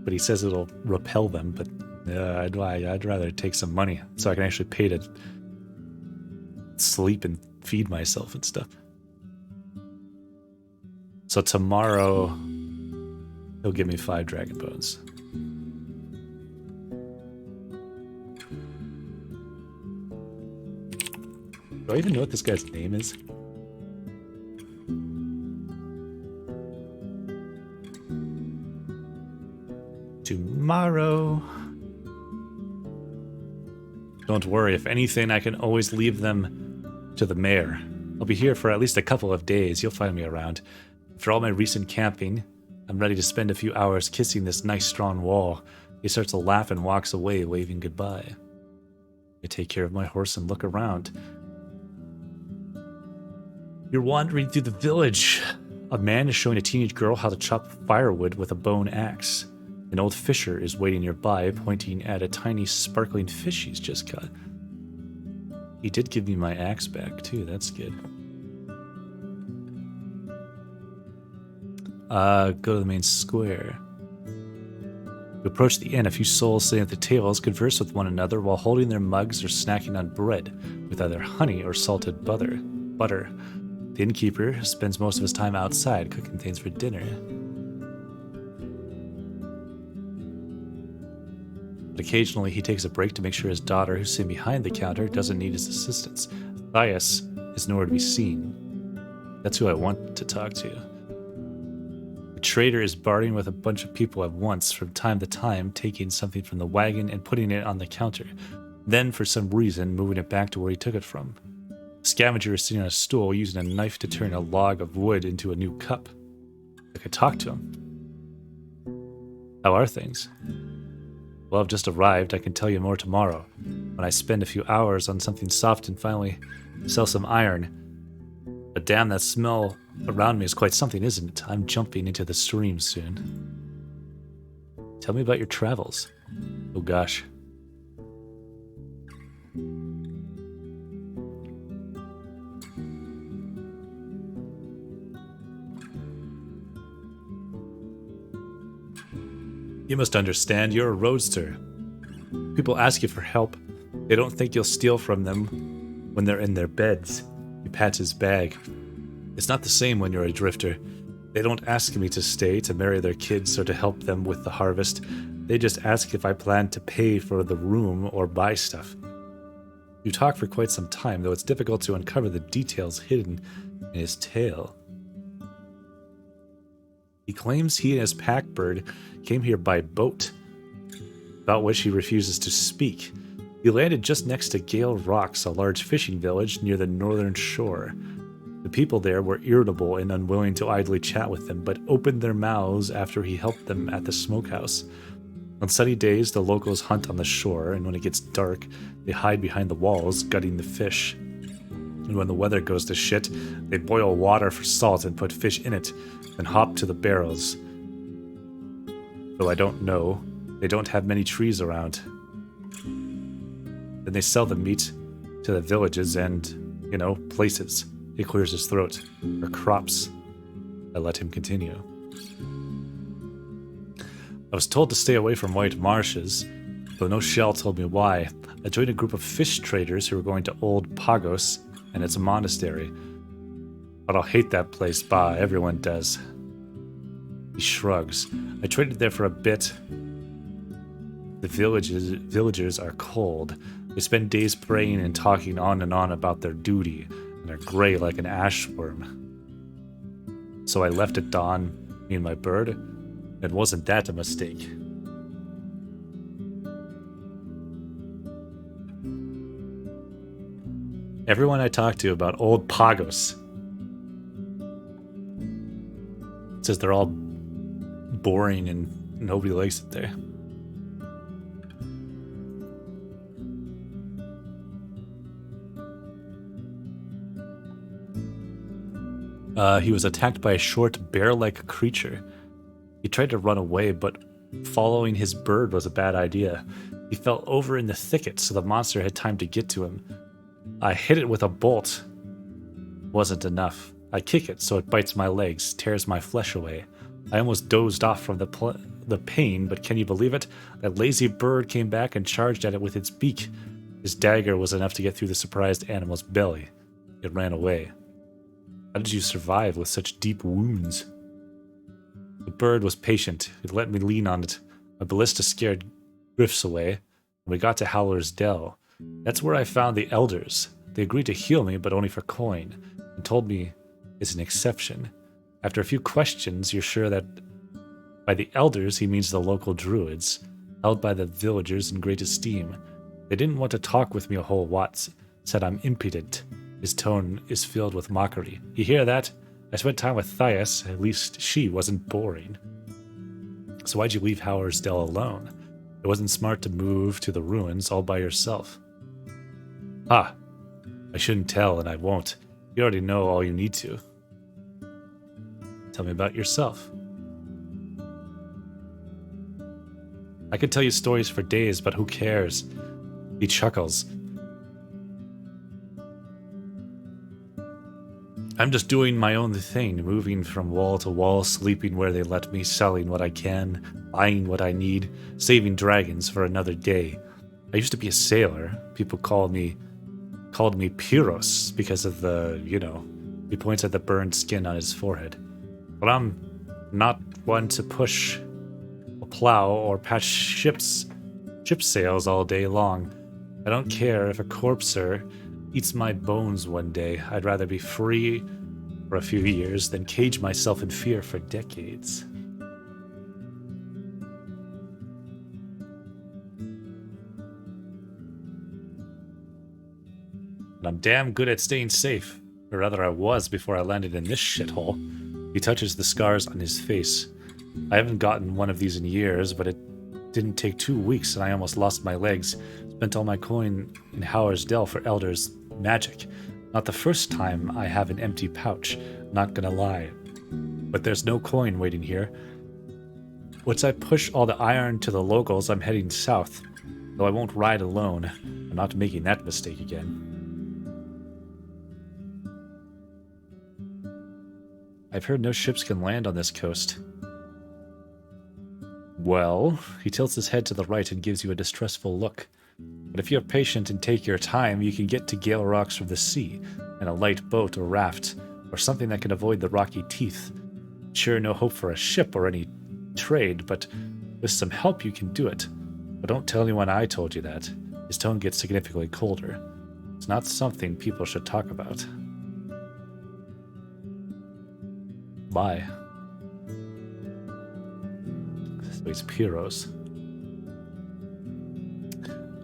But he says it'll repel them, but I'd rather take some money so I can actually pay to sleep and feed myself and stuff. So tomorrow, he'll give me 5 dragon bones. Do I even know what this guy's name is? Tomorrow. Don't worry, if anything, I can always leave them to the mayor. I'll be here for at least a couple of days. You'll find me around. After all my recent camping, I'm ready to spend a few hours kissing this nice strong wall. He starts to laugh and walks away, waving goodbye. I take care of my horse and look around. You're wandering through the village. A man is showing a teenage girl how to chop firewood with a bone axe. An old fisher is waiting nearby, pointing at a tiny sparkling fish he's just caught. He did give me my axe back, too. That's good. Go to the main square. We approach the inn. A few souls sitting at the tables converse with one another while holding their mugs or snacking on bread with either honey or salted butter. The innkeeper spends most of his time outside cooking things for dinner. But occasionally he takes a break to make sure his daughter, who's sitting behind the counter, doesn't need his assistance. Thias is nowhere to be seen. That's who I want to talk to. The trader is bartering with a bunch of people at once, from time to time taking something from the wagon and putting it on the counter, then for some reason moving it back to where he took it from. The scavenger is sitting on a stool using a knife to turn a log of wood into a new cup. I could talk to him. How are things? Well, I've just arrived. I can tell you more tomorrow, when I spend a few hours on something soft and finally sell some iron. But damn, that smell around me is quite something, isn't it? I'm jumping into the stream soon. Tell me about your travels. Oh gosh. You must understand, you're a roadster. People ask you for help. They don't think you'll steal from them when they're in their beds. He pats his bag. It's not the same when you're a drifter. They don't ask me to stay, to marry their kids, or to help them with the harvest. They just ask if I plan to pay for the room or buy stuff. You talk for quite some time, though it's difficult to uncover the details hidden in his tale. He claims he and his packbird came here by boat, about which he refuses to speak. He landed just next to Gale Rocks, a large fishing village near the northern shore. The people there were irritable and unwilling to idly chat with him, but opened their mouths after he helped them at the smokehouse. On sunny days, the locals hunt on the shore, and when it gets dark, they hide behind the walls, gutting the fish. And when the weather goes to shit, they boil water for salt and put fish in it, then hop to the barrels. Though I don't know, they don't have many trees around. Then they sell the meat to the villages and, places. He clears his throat. Or crops. I let him continue. I was told to stay away from White Marshes, though no shell told me why. I joined a group of fish traders who were going to Old Pagos and its monastery. But I'll hate that place, bah, everyone does. He shrugs. I traded there for a bit. The villagers are cold. They spend days praying and talking on and on about their duty, and are gray like an ash worm. So I left at dawn Me and my bird? And wasn't that a mistake? Everyone I talk to about old Pagos says they're all boring and nobody likes it there. He was attacked by a short, bear-like creature. He tried to run away, but following his bird was a bad idea. He fell over in the thicket, so the monster had time to get to him. I hit it with a bolt. Wasn't enough. I kick it, so it bites my legs, tears my flesh away. I almost dozed off from the pain, but can you believe it? That lazy bird came back and charged at it with its beak. His dagger was enough to get through the surprised animal's belly. It ran away. How did you survive with such deep wounds? The bird was patient. It let me lean on it. My ballista scared Griffs away, and we got to Howler's Dell. That's where I found the elders. They agreed to heal me, but only for coin, and told me it's an exception. After a few questions, you're sure that by the elders he means the local druids, held by the villagers in great esteem. They didn't want to talk with me a whole lot, said I'm impudent. His tone is filled with mockery. You hear that? I spent time with Thias, at least she wasn't boring. So why'd you leave Howler's Dell alone? It wasn't smart to move to the ruins all by yourself. Ah, I shouldn't tell and I won't. You already know all you need to. Tell me about yourself. I could tell you stories for days, but who cares? He chuckles. I'm just doing my own thing, moving from wall to wall, sleeping where they let me, selling what I can, buying what I need, saving dragons for another day. I used to be a sailor. People called me Pyros because of the, he points at the burned skin on his forehead. But I'm not one to push a plow or patch ship sails all day long. I don't care if a corpser eats my bones one day. I'd rather be free for a few years than cage myself in fear for decades. And I'm damn good at staying safe. Or rather I was before I landed in this shithole. He touches the scars on his face. I haven't gotten one of these in years, but it didn't take 2 weeks and I almost lost my legs. Spent all my coin in Howler's Dell for Elder's magic. Not the first time I have an empty pouch, not gonna lie. But there's no coin waiting here. Once I push all the iron to the locals, I'm heading south. Though I won't ride alone. I'm not making that mistake again. I've heard no ships can land on this coast. Well, he tilts his head to the right and gives you a distressful look. But if you're patient and take your time, you can get to Gale Rocks from the sea, in a light boat or raft, or something that can avoid the rocky teeth. Sure, no hope for a ship or any trade, but with some help you can do it. But don't tell anyone I told you that. His tone gets significantly colder. It's not something people should talk about. Bye. So it's Pyros.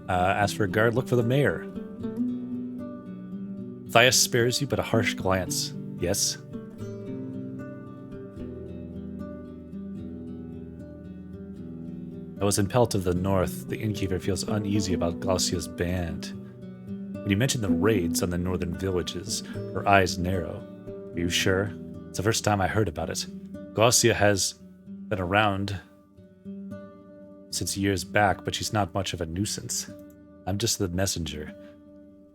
As for a guard, look for the mayor. Thias spares you, but a harsh glance. Yes? I was in Pelt of the North. The innkeeper feels uneasy about Glaucia's band. When you mention the raids on the northern villages, her eyes narrow. Are you sure? It's the first time I heard about it. Glaucia has been around since years back, but she's not much of a nuisance. I'm just the messenger.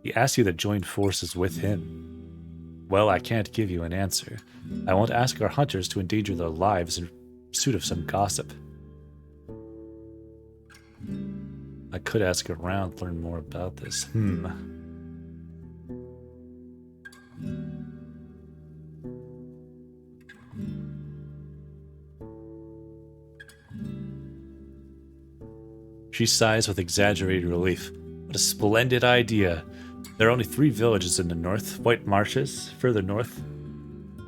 He asked you to join forces with him. Well, I can't give you an answer. I won't ask our hunters to endanger their lives in pursuit of some gossip. I could ask around, learn more about this. She sighs with exaggerated relief. What a splendid idea. There are only 3 villages in the north. White Marshes, further north.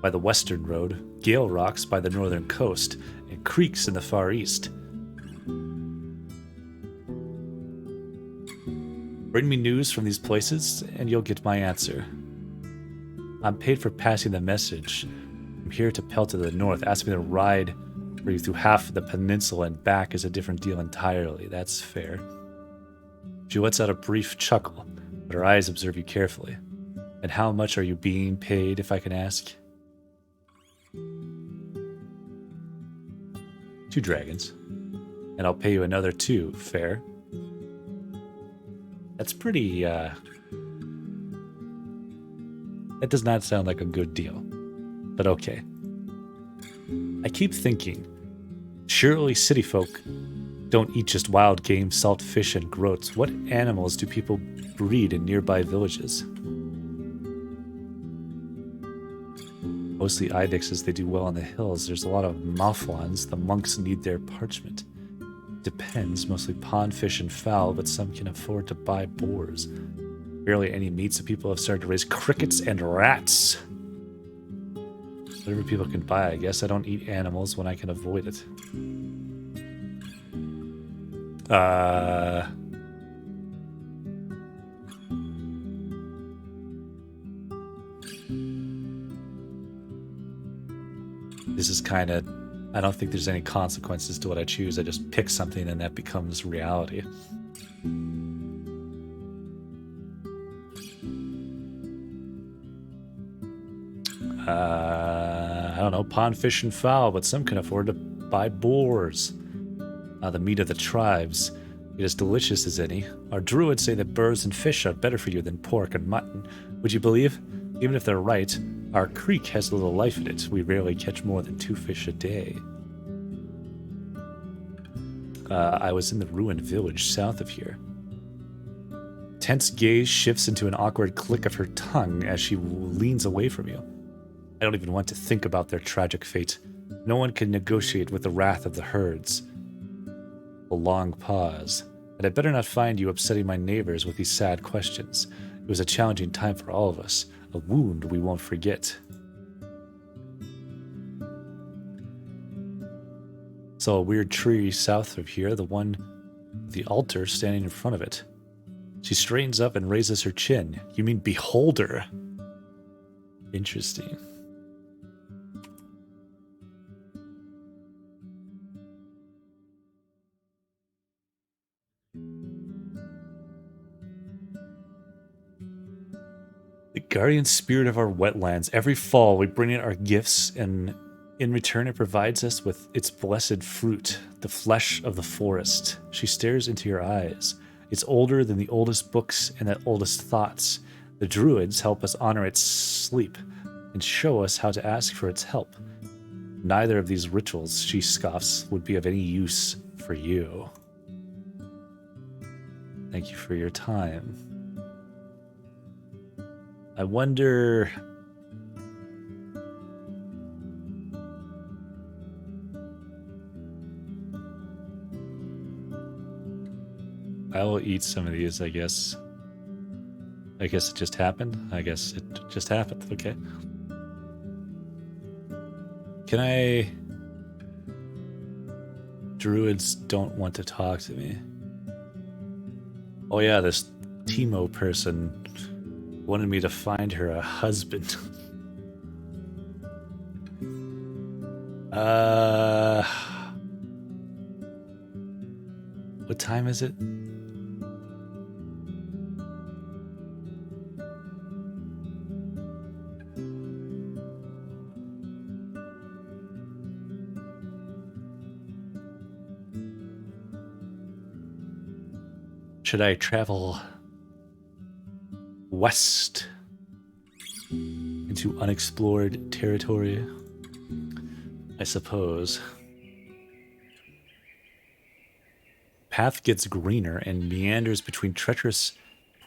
by the western road, Gale Rocks by the northern coast, and creeks in the far east. Bring me news from these places, and you'll get my answer. I'm paid for passing the message. I'm here to pelt to the north. Ask me to ride for you through half of the peninsula and back is a different deal entirely. That's fair. She lets out a brief chuckle, but her eyes observe you carefully. And how much are you being paid, if I can ask? 2 dragons. And I'll pay you another 2. Fair. That's pretty, that does not sound like a good deal. But okay. I keep thinking, surely city folk don't eat just wild game, salt fish, and groats. What animals do people breed in nearby villages? Mostly ibexes, they do well on the hills. There's a lot of mouflons. The monks need their parchment. Depends, mostly pond fish and fowl, but some can afford to buy boars. Barely any meat, so people have started to raise crickets and rats. Whatever people can buy, I guess. I don't eat animals when I can avoid it. This is kind of... I don't think there's any consequences to what I choose. I just pick something and that becomes reality. I don't know, pond fish and fowl, but some can afford to buy boars. The meat of the tribes. It is delicious as any. Our druids say that birds and fish are better for you than pork and mutton. Would you believe? Even if they're right, our creek has little life in it. We rarely catch more than 2 fish a day. I was in the ruined village south of here. Tense gaze shifts into an awkward click of her tongue as she leans away from you. I don't even want to think about their tragic fate. No one can negotiate with the wrath of the herds. A long pause. And I'd better not find you upsetting my neighbors with these sad questions. It was a challenging time for all of us. A wound we won't forget. Saw a weird tree south of here, the one with the altar standing in front of it. She straightens up and raises her chin. You mean beholder? Interesting. The guardian spirit of our wetlands. Every fall we bring in our gifts, and in return it provides us with its blessed fruit, the flesh of the forest. She stares into your eyes. It's older than the oldest books and the oldest thoughts. The druids help us honor its sleep and show us how to ask for its help. Neither of these rituals, she scoffs, would be of any use for you. Thank you for your time. I wonder... I will eat some of these, I guess. I guess it just happened. I guess it just happened. Okay. Can I... Druids don't want to talk to me. Oh yeah, this Timo person wanted me to find her a husband. What time is it? Should I travel west into unexplored territory? I suppose. Path gets greener and meanders between treacherous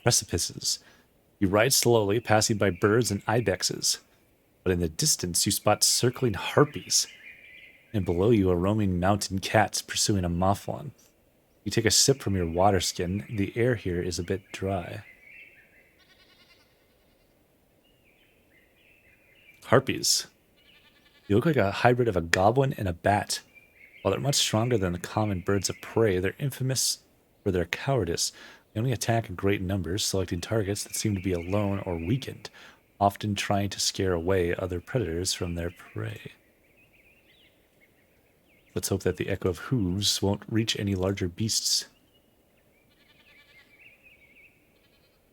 precipices. You ride slowly, passing by birds and ibexes. But in the distance, you spot circling harpies. And below you, a roaming mountain cat pursuing a mouflon. You take a sip from your water skin. The air here is a bit dry. Harpies. You look like a hybrid of a goblin and a bat. While they're much stronger than the common birds of prey, they're infamous for their cowardice. They only attack in great numbers, selecting targets that seem to be alone or weakened, often trying to scare away other predators from their prey. Let's hope that the echo of hooves won't reach any larger beasts.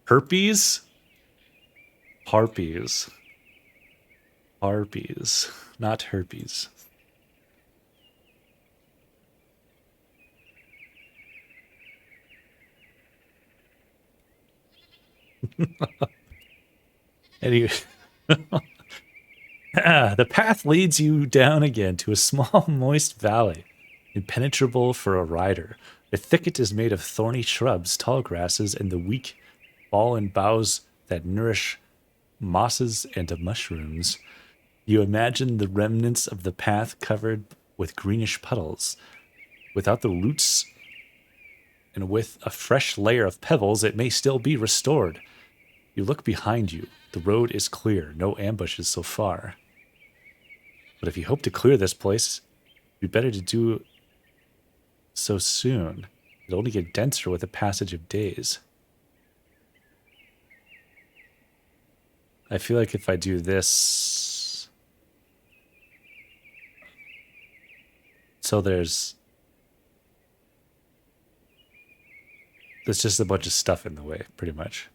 Herpes? Harpies. Harpies, not herpes. Anyway, the path leads you down again to a small, moist valley, impenetrable for a rider. The thicket is made of thorny shrubs, tall grasses, and the weak, fallen boughs that nourish mosses and mushrooms. You imagine the remnants of the path covered with greenish puddles. Without the roots and with a fresh layer of pebbles, it may still be restored. You look behind you. The road is clear, no ambushes so far. But if you hope to clear this place, it'd be better to do so soon. It'll only get denser with the passage of days. I feel like if I do this... So there's just a bunch of stuff in the way, pretty much.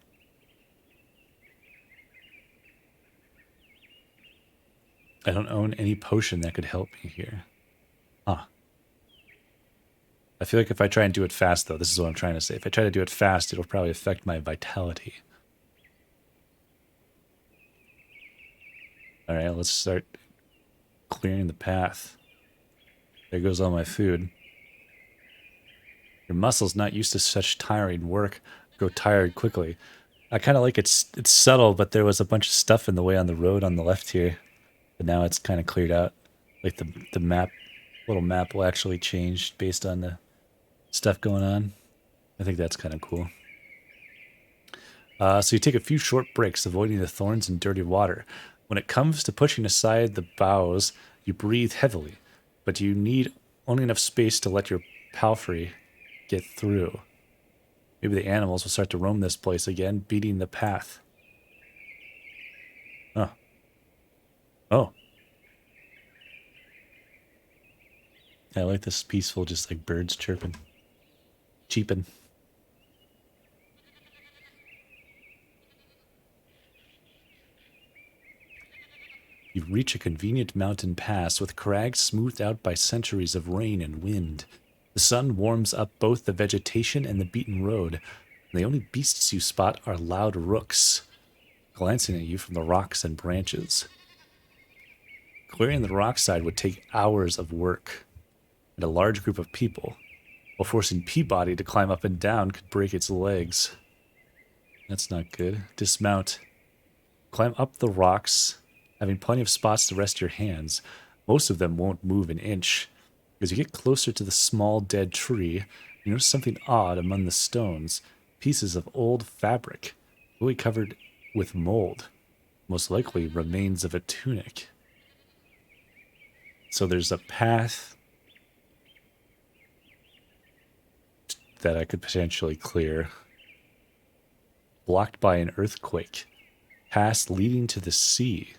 I don't own any potion that could help me here. Huh. I feel like if I try and do it fast, though, this is what I'm trying to say. If I try to do it fast, it'll probably affect my vitality. Alright, let's start clearing the path. There goes all my food. Your muscles, not used to such tiring work, grow tired quickly. I kind of like it's subtle, but there was a bunch of stuff in the way on the road on the left here. But now it's kind of cleared out. Like the map, little map will actually change based on the stuff going on. I think that's kind of cool. So you take a few short breaks, avoiding the thorns and dirty water. When it comes to pushing aside the boughs, you breathe heavily, but you need only enough space to let your palfrey get through. Maybe the animals will start to roam this place again, beating the path. Oh. Oh. I like this peaceful, just like birds chirping. Cheeping. You reach a convenient mountain pass with crags smoothed out by centuries of rain and wind. The sun warms up both the vegetation and the beaten road, and the only beasts you spot are loud rooks, glancing at you from the rocks and branches. Clearing the rock side would take hours of work, and a large group of people, while forcing Peabody to climb up and down could break its legs. That's not good. Dismount. Climb up the rocks, having plenty of spots to rest your hands. Most of them won't move an inch. As you get closer to the small dead tree, you notice something odd among the stones. Pieces of old fabric, fully covered with mold. Most likely remains of a tunic. So there's a path that I could potentially clear. Blocked by an earthquake. Path leading to the sea.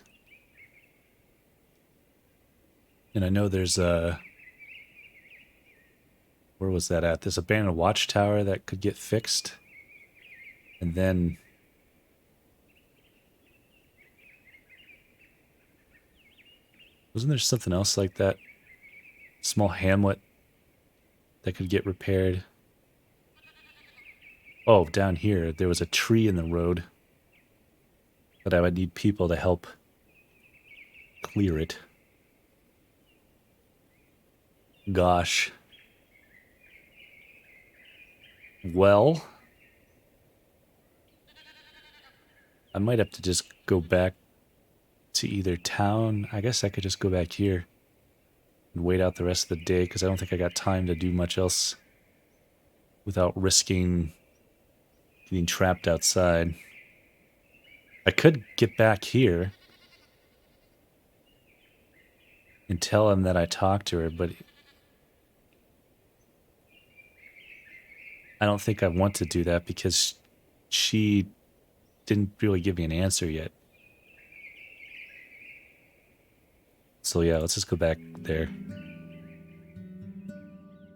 And I know there's a... Where was that at? There's a abandoned watchtower that could get fixed. And then... Wasn't there something else like that? Small hamlet that could get repaired. Oh, down here, there was a tree in the road. But I would need people to help clear it. Gosh. Well, I might have to just go back to either town. I guess I could just go back here and wait out the rest of the day, because I don't think I got time to do much else without risking getting trapped outside. I could get back here and tell him that I talked to her, but I don't think I want to do that because she didn't really give me an answer yet. So yeah, let's just go back there.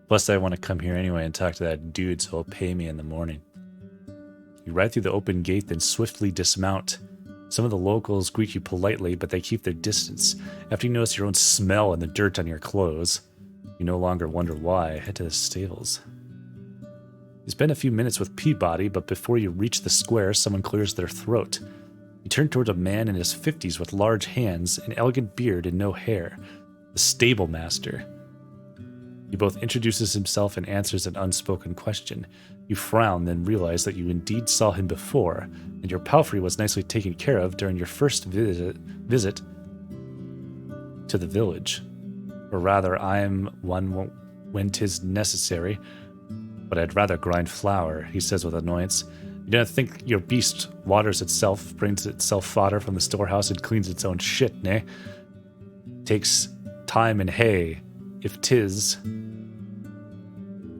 Plus, I want to come here anyway and talk to that dude, so he'll pay me in the morning. You ride through the open gate, then swiftly dismount. Some of the locals greet you politely, but they keep their distance. After you notice your own smell and the dirt on your clothes, you no longer wonder why. Head to the stables. You spend a few minutes with Peabody, but before you reach the square, someone clears their throat. You turn towards a man in his 50s with large hands, an elegant beard, and no hair. The stable master. He both introduces himself and answers an unspoken question. You frown, then realize that you indeed saw him before, and your palfrey was nicely taken care of during your first visit to the village. Or rather, I am one when 'tis necessary, but I'd rather grind flour, he says with annoyance. You don't think your beast waters itself, brings itself fodder from the storehouse, and cleans its own shit, nay? Takes time and hay, if 'tis.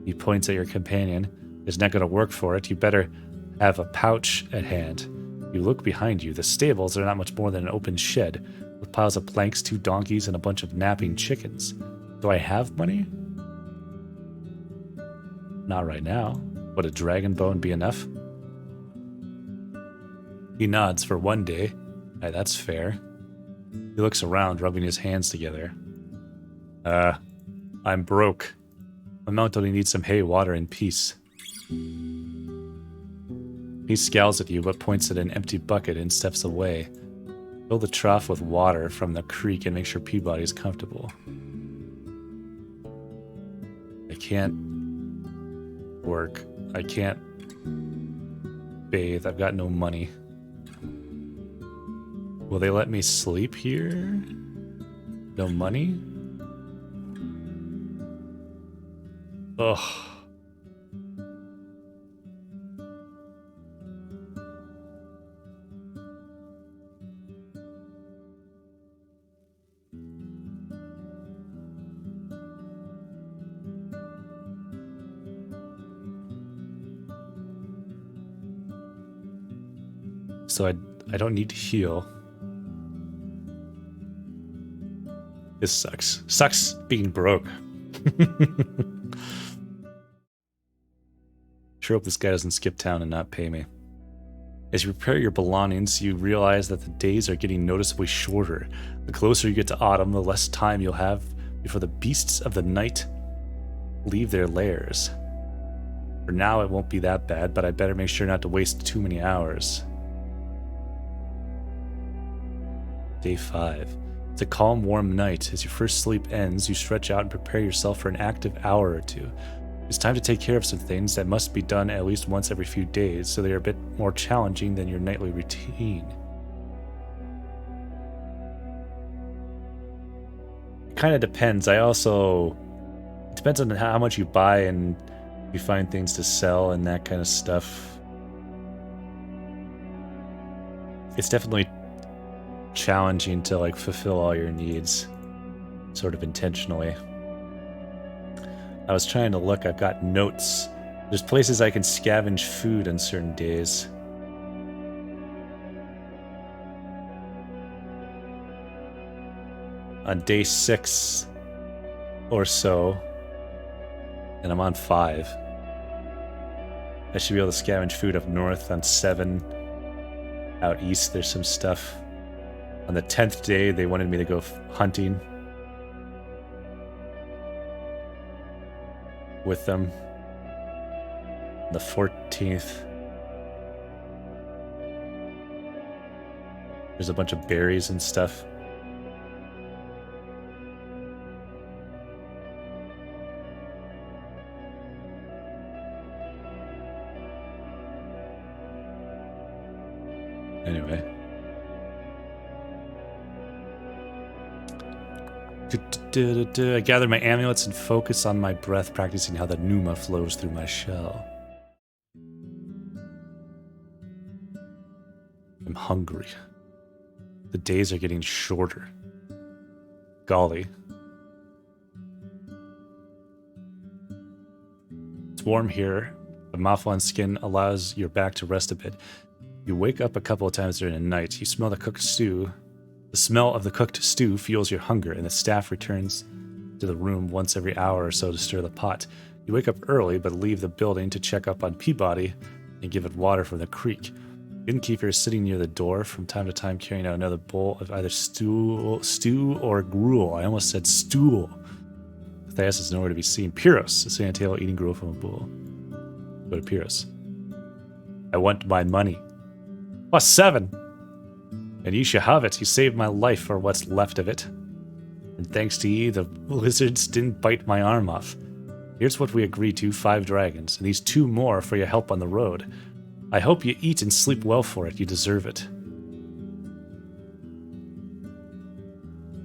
He points at your companion. Is not going to work for it. You better have a pouch at hand. You look behind you. The stables are not much more than an open shed, with piles of planks, 2 donkeys, and a bunch of napping chickens. Do I have money? Not right now. Would a dragon bone be enough? He nods. For one day. Aye, that's fair. He looks around, rubbing his hands together. I'm broke. My mount only needs some hay, water, and peace. He scowls at you, but points at an empty bucket and steps away. Fill the trough with water from the creek and make sure Peabody is comfortable. I can't work. I can't bathe. I've got no money. Will they let me sleep here? No money? Ugh. So I don't need to heal. This sucks. Sucks being broke. Sure hope this guy doesn't skip town and not pay me. As you prepare your belongings, you realize that the days are getting noticeably shorter. The closer you get to autumn, the less time you'll have before the beasts of the night leave their lairs. For now, it won't be that bad, but I better make sure not to waste too many hours. Day 5. It's a calm, warm night. As your first sleep ends, you stretch out and prepare yourself for an active hour or two. It's time to take care of some things that must be done at least once every few days, so they are a bit more challenging than your nightly routine. It kind of depends. It depends on how much you buy and you find things to sell and that kind of stuff. It's definitely challenging to like fulfill all your needs sort of intentionally. I was trying to look. I've got notes. There's places I can scavenge food on certain days. On day 6 or so, and I'm on 5, I should be able to scavenge food up north. On 7, out east, there's some stuff. On the 10th day, they wanted me to go hunting with them. On the 14th, there's a bunch of berries and stuff. Anyway. I gather my amulets and focus on my breath, practicing how the pneuma flows through my shell. I'm hungry. The days are getting shorter. Golly, It's warm here. The mothball skin allows your back to rest a bit. You wake up a couple of times during the night. You smell the cooked stew. The smell of the cooked stew fuels your hunger, and the staff returns to the room once every hour or so to stir the pot. You wake up early, but leave the building to check up on Peabody and give it water from the creek. The innkeeper is sitting near the door from time to time, carrying out another bowl of either stew or gruel. I almost said stool. Matthias is nowhere to be seen. Pyros is sitting at a table eating gruel from a bowl. Go to Pyros. I want my money. +7! And you shall have it. You saved my life, or what's left of it. And thanks to you, the lizards didn't bite my arm off. Here's what we agreed to, 5 dragons, and these 2 more for your help on the road. I hope you eat and sleep well for it. You deserve it.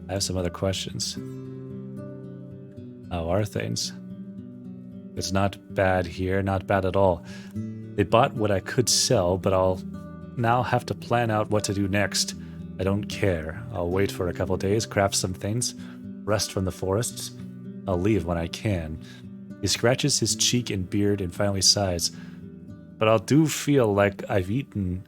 I have some other questions. How are things? It's not bad here, not bad at all. They bought what I could sell, but I'll now have to plan out what to do next. I don't care. I'll wait for a couple days, craft some things, rest from the forests. I'll leave when I can. He scratches his cheek and beard and finally sighs. But I do feel like I've eaten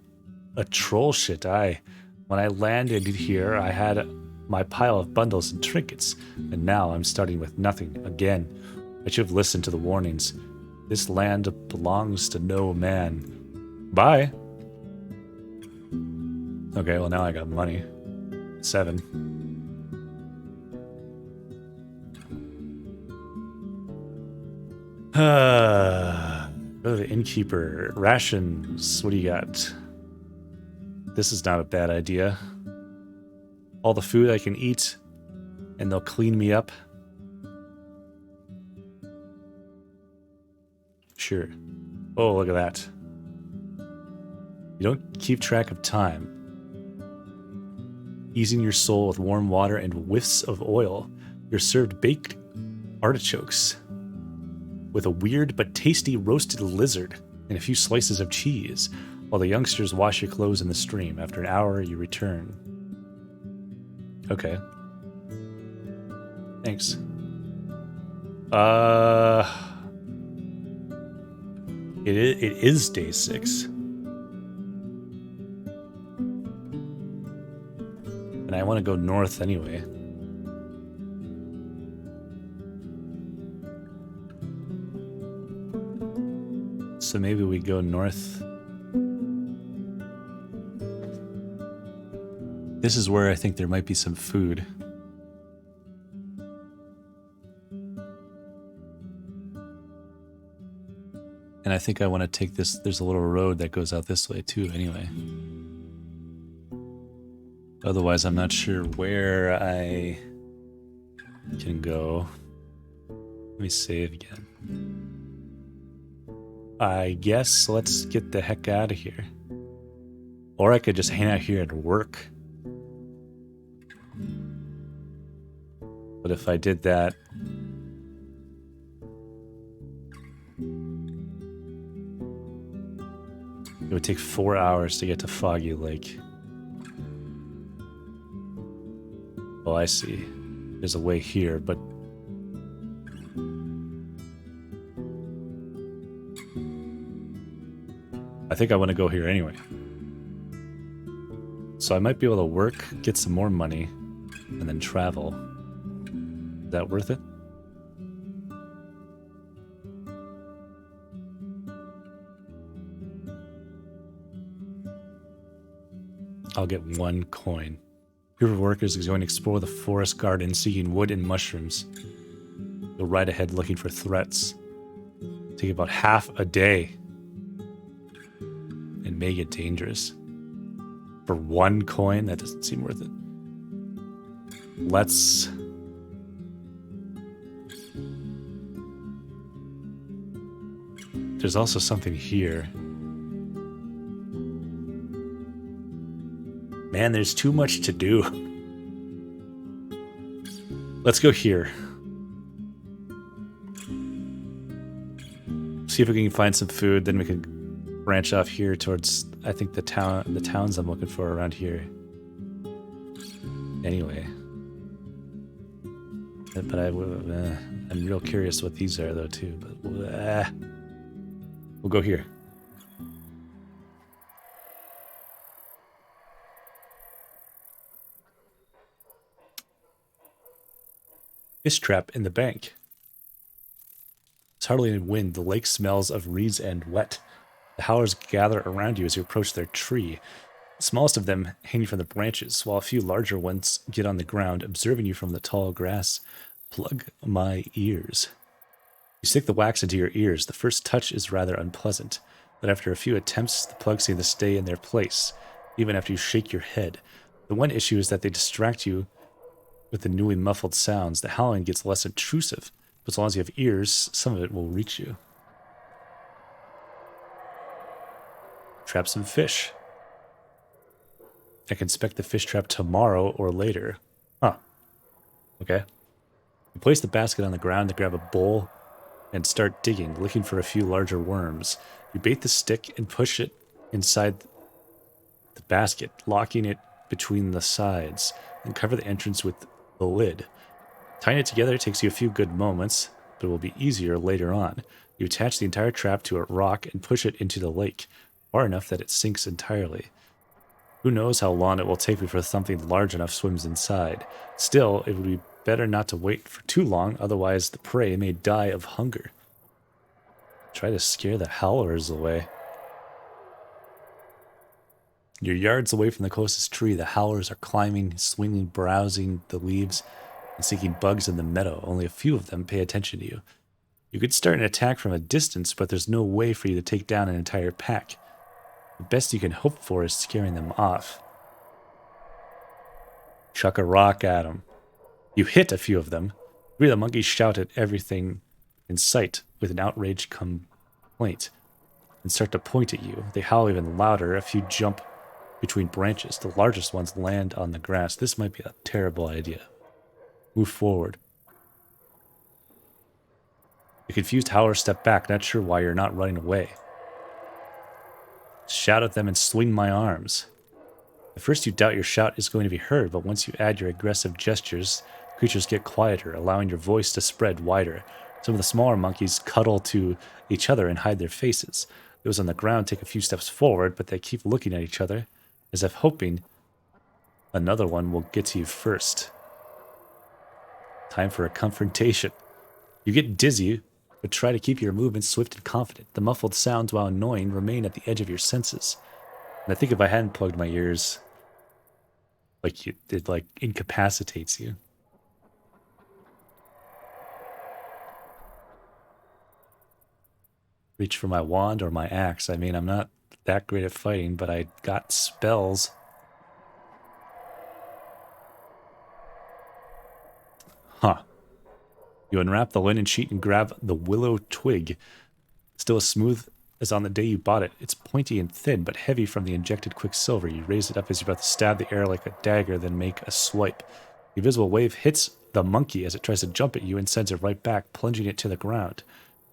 a troll shit. When I landed here, I had my pile of bundles and trinkets, and now I'm starting with nothing again. I should have listened to the warnings. This land belongs to no man. Bye. Okay, well now I got money. 7. Go to the innkeeper. Rations. What do you got? This is not a bad idea. All the food I can eat, and they'll clean me up. Sure. Oh, look at that. You don't keep track of time. Easing your soul with warm water and whiffs of oil. You're served baked artichokes with a weird but tasty roasted lizard and a few slices of cheese, while the youngsters wash your clothes in the stream. After an hour, you return. Okay. Thanks. It is day 6. And I want to go north anyway. So maybe we go north. This is where I think there might be some food. And I think I want to take this. There's a little road that goes out this way too, anyway. Otherwise, I'm not sure where I can go. Let me save again. I guess let's get the heck out of here. Or I could just hang out here and work. But if I did that... it would take 4 hours to get to Foggy Lake. Oh, I see. There's a way here, but... I think I want to go here anyway. So I might be able to work, get some more money, and then travel. Is that worth it? I'll get 1 coin. Group of workers is going to explore the forest garden, seeking wood and mushrooms. Go right ahead looking for threats. Take about half a day. And may get dangerous. For 1 coin? That doesn't seem worth it. Let's... There's also something here. Man, there's too much to do. Let's go here. See if we can find some food, then we can branch off here towards, I think, the towns I'm looking for around here. Anyway. But I'm real curious what these are, though, too. But We'll go here. Fish trap in the bank. It's hardly any wind. The lake smells of reeds and wet. The howlers gather around you as you approach their tree. The smallest of them hang from the branches, while a few larger ones get on the ground, observing you from the tall grass. Plug my ears. You stick the wax into your ears. The first touch is rather unpleasant, but after a few attempts, the plugs seem to stay in their place, even after you shake your head. The one issue is that they distract you with the newly muffled sounds. The howling gets less intrusive, but as long as you have ears, some of it will reach you. Trap some fish. I can inspect the fish trap tomorrow or later. Huh. Okay. You place the basket on the ground to grab a bowl and start digging, looking for a few larger worms. You bait the stick and push it inside the basket, locking it between the sides, and cover the entrance with the lid. Tying it together takes you a few good moments, but it will be easier later on. You attach the entire trap to a rock and push it into the lake, far enough that it sinks entirely. Who knows how long it will take before something large enough swims inside. Still, it would be better not to wait for too long, otherwise the prey may die of hunger. Try to scare the howlers away. You're yards away from the closest tree. The howlers are climbing, swinging, browsing the leaves, and seeking bugs in the meadow. Only a few of them pay attention to you. You could start an attack from a distance, but there's no way for you to take down an entire pack. The best you can hope for is scaring them off. Chuck a rock at them. You hit a few of them. Three of the monkeys shout at everything in sight with an outraged complaint and start to point at you. They howl even louder. A few jump between branches. The largest ones land on the grass. This might be a terrible idea. Move forward. The confused howlers step back, not sure why you're not running away. Shout at them and swing my arms. At first you doubt your shout is going to be heard, but once you add your aggressive gestures, creatures get quieter, allowing your voice to spread wider. Some of the smaller monkeys cuddle to each other and hide their faces. Those on the ground take a few steps forward, but they keep looking at each other, as if hoping another one will get to you first. Time for a confrontation. You get dizzy, but try to keep your movements swift and confident. The muffled sounds, while annoying, remain at the edge of your senses. And I think if I hadn't plugged my ears, it incapacitates you. Reach for my wand or my axe. I mean, I'm not that great at fighting, but I got spells. Huh. You unwrap the linen sheet and grab the willow twig. Still as smooth as on the day you bought it. It's pointy and thin, but heavy from the injected quicksilver. You raise it up as you're about to stab the air like a dagger, then make a swipe. The invisible wave hits the monkey as it tries to jump at you and sends it right back, plunging it to the ground.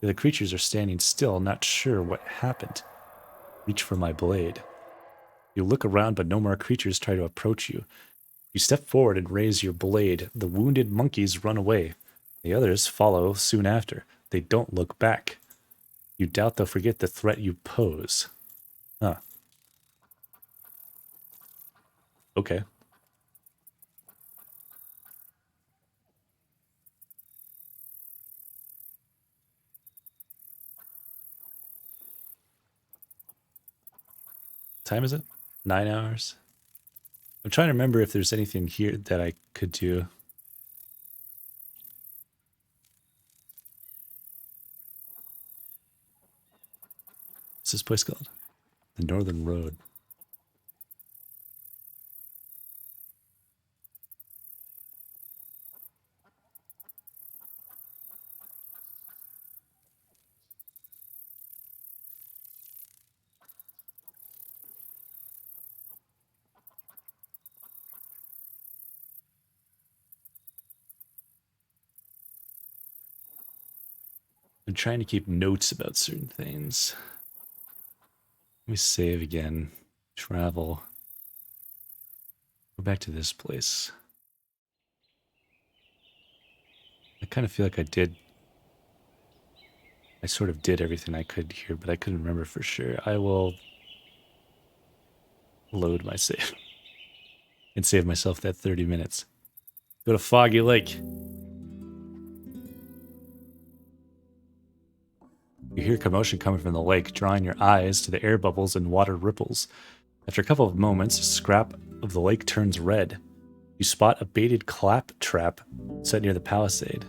The creatures are standing still, not sure what happened. Reach for my blade. You look around, but no more creatures try to approach you. You step forward and raise your blade. The wounded monkeys run away. The others follow soon after. They don't look back. You doubt they'll forget the threat you pose. Huh. Okay. Time is it? 9 hours? I'm trying to remember if there's anything here that I could do. What's this place called? The Northern Road. I'm trying to keep notes about certain things. Let me save again. Travel. Go back to this place. I kind of feel like I did I sort of did everything I could here, but I couldn't remember for sure. I will load my save and save myself that 30 minutes. Go to Foggy Lake. You hear commotion coming from the lake, drawing your eyes to the air bubbles and water ripples. After a couple of moments, a scrap of the lake turns red. You spot a baited clap trap set near the palisade.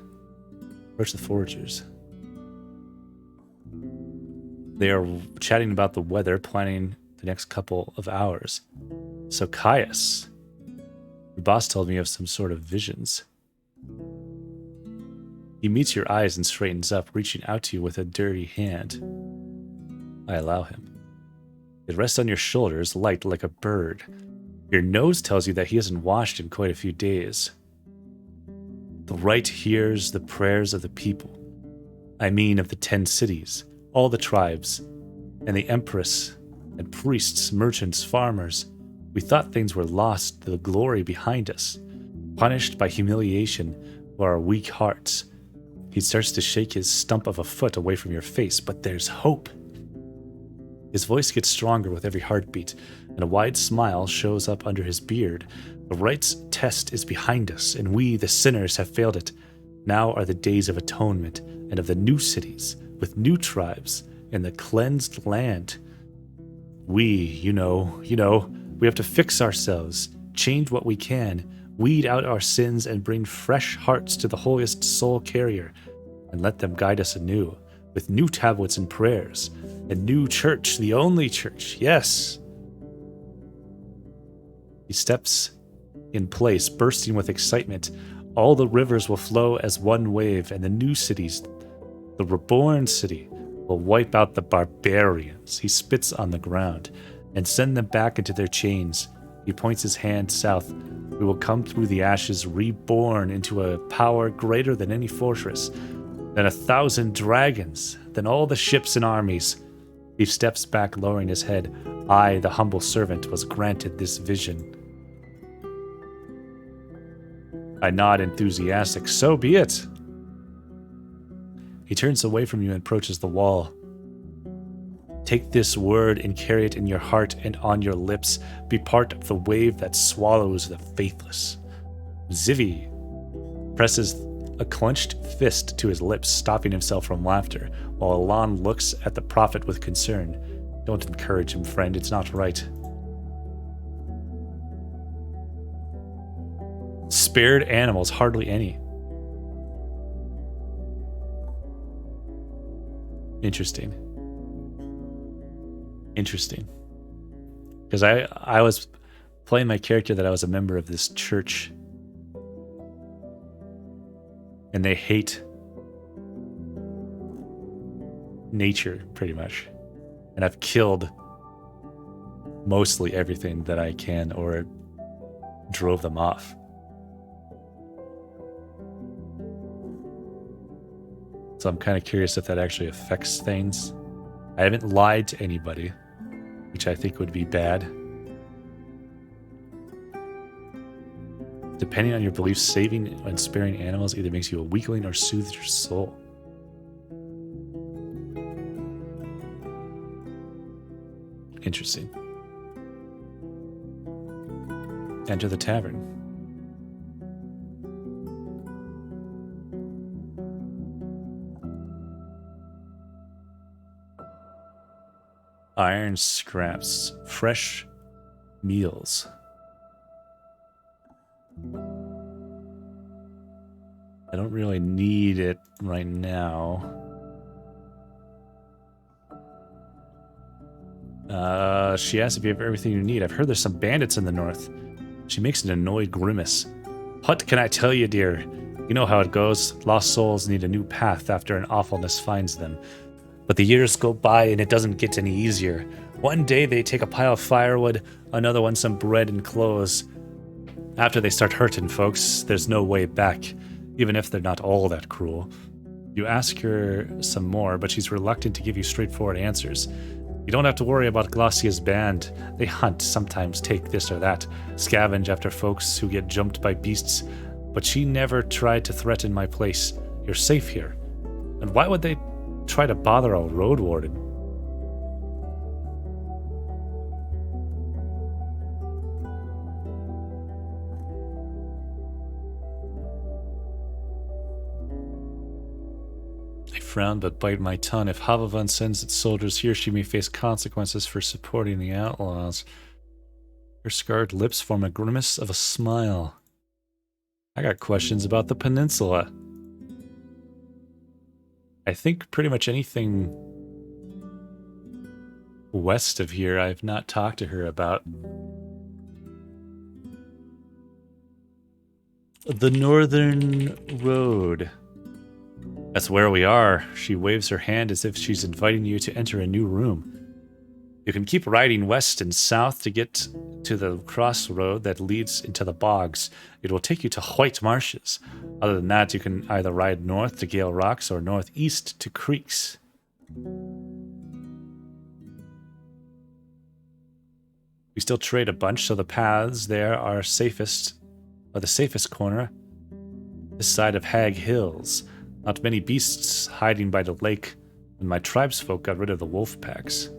Approach the foragers. They are chatting about the weather, planning the next couple of hours. So Caius, your boss told me of some sort of visions. He meets your eyes and straightens up, reaching out to you with a dirty hand. I allow him. It rests on your shoulders, light like a bird. Your nose tells you that he hasn't washed in quite a few days. The right hears the prayers of the people. I mean of the 10 cities, all the tribes, and the empress, and priests, merchants, farmers. We thought things were lost, the glory behind us, punished by humiliation for our weak hearts. He starts to shake his stump of a foot away from your face, but there's hope. His voice gets stronger with every heartbeat, and a wide smile shows up under his beard. The right's test is behind us, and we, the sinners, have failed it. Now are the days of atonement, and of the new cities, with new tribes, and the cleansed land. We, you know, we have to fix ourselves, change what we can, weed out our sins, and bring fresh hearts to the holiest soul carrier, and let them guide us anew, with new tablets and prayers, a new church, the only church, yes. He steps in place, bursting with excitement. All the rivers will flow as one wave, and the new cities, the reborn city, will wipe out the barbarians. He spits on the ground and send them back into their chains. He points his hand south. We will come through the ashes, reborn into a power greater than any fortress, than 1,000 dragons, than all the ships and armies. He steps back, lowering his head. I, the humble servant, was granted this vision. I nod enthusiastic. So be it. He turns away from you and approaches the wall. Take this word and carry it in your heart and on your lips. Be part of the wave that swallows the faithless. Zivi presses a clenched fist to his lips, stopping himself from laughter, while Alon looks at the prophet with concern. Don't encourage him, friend. It's not right. Spared animals, hardly any. Interesting. Because I was playing my character that I was a member of this church, and they hate nature pretty much, and I've killed mostly everything that I can or drove them off. So I'm kind of curious if that actually affects things. I haven't lied to anybody, which I think would be bad. Depending on your beliefs, saving and sparing animals either makes you a weakling or soothes your soul. Interesting. Enter the tavern. Iron scraps, fresh meals. I don't really need it right now. She asks if you have everything you need. I've heard there's some bandits in the north. She makes an annoyed grimace. What can I tell you, dear? You know how it goes. Lost souls need a new path after an awfulness finds them. But the years go by and it doesn't get any easier. One day they take a pile of firewood, another one some bread and clothes. After they start hurting folks, there's no way back, even if they're not all that cruel. You ask her some more, but she's reluctant to give you straightforward answers. You don't have to worry about Glacia's band. They hunt, sometimes take this or that, scavenge after folks who get jumped by beasts. But she never tried to threaten my place. You're safe here. And why would they try to bother a Roadwarden. I frown but bite my tongue. If Havavan sends its soldiers here, she may face consequences for supporting the outlaws. Her scarred lips form a grimace of a smile. I got questions about the peninsula. I think pretty much anything west of here I've not talked to her about. The Northern Road. That's where we are. She waves her hand as if she's inviting you to enter a new room. You can keep riding west and south to get to the crossroad that leads into the bogs. It will take you to White Marshes. Other than that, you can either ride north to Gale Rocks or northeast to Creeks. We still trade a bunch, so the paths there are the safest corner, this side of Hag Hills. Not many beasts hiding by the lake, and my tribesfolk got rid of the wolf packs.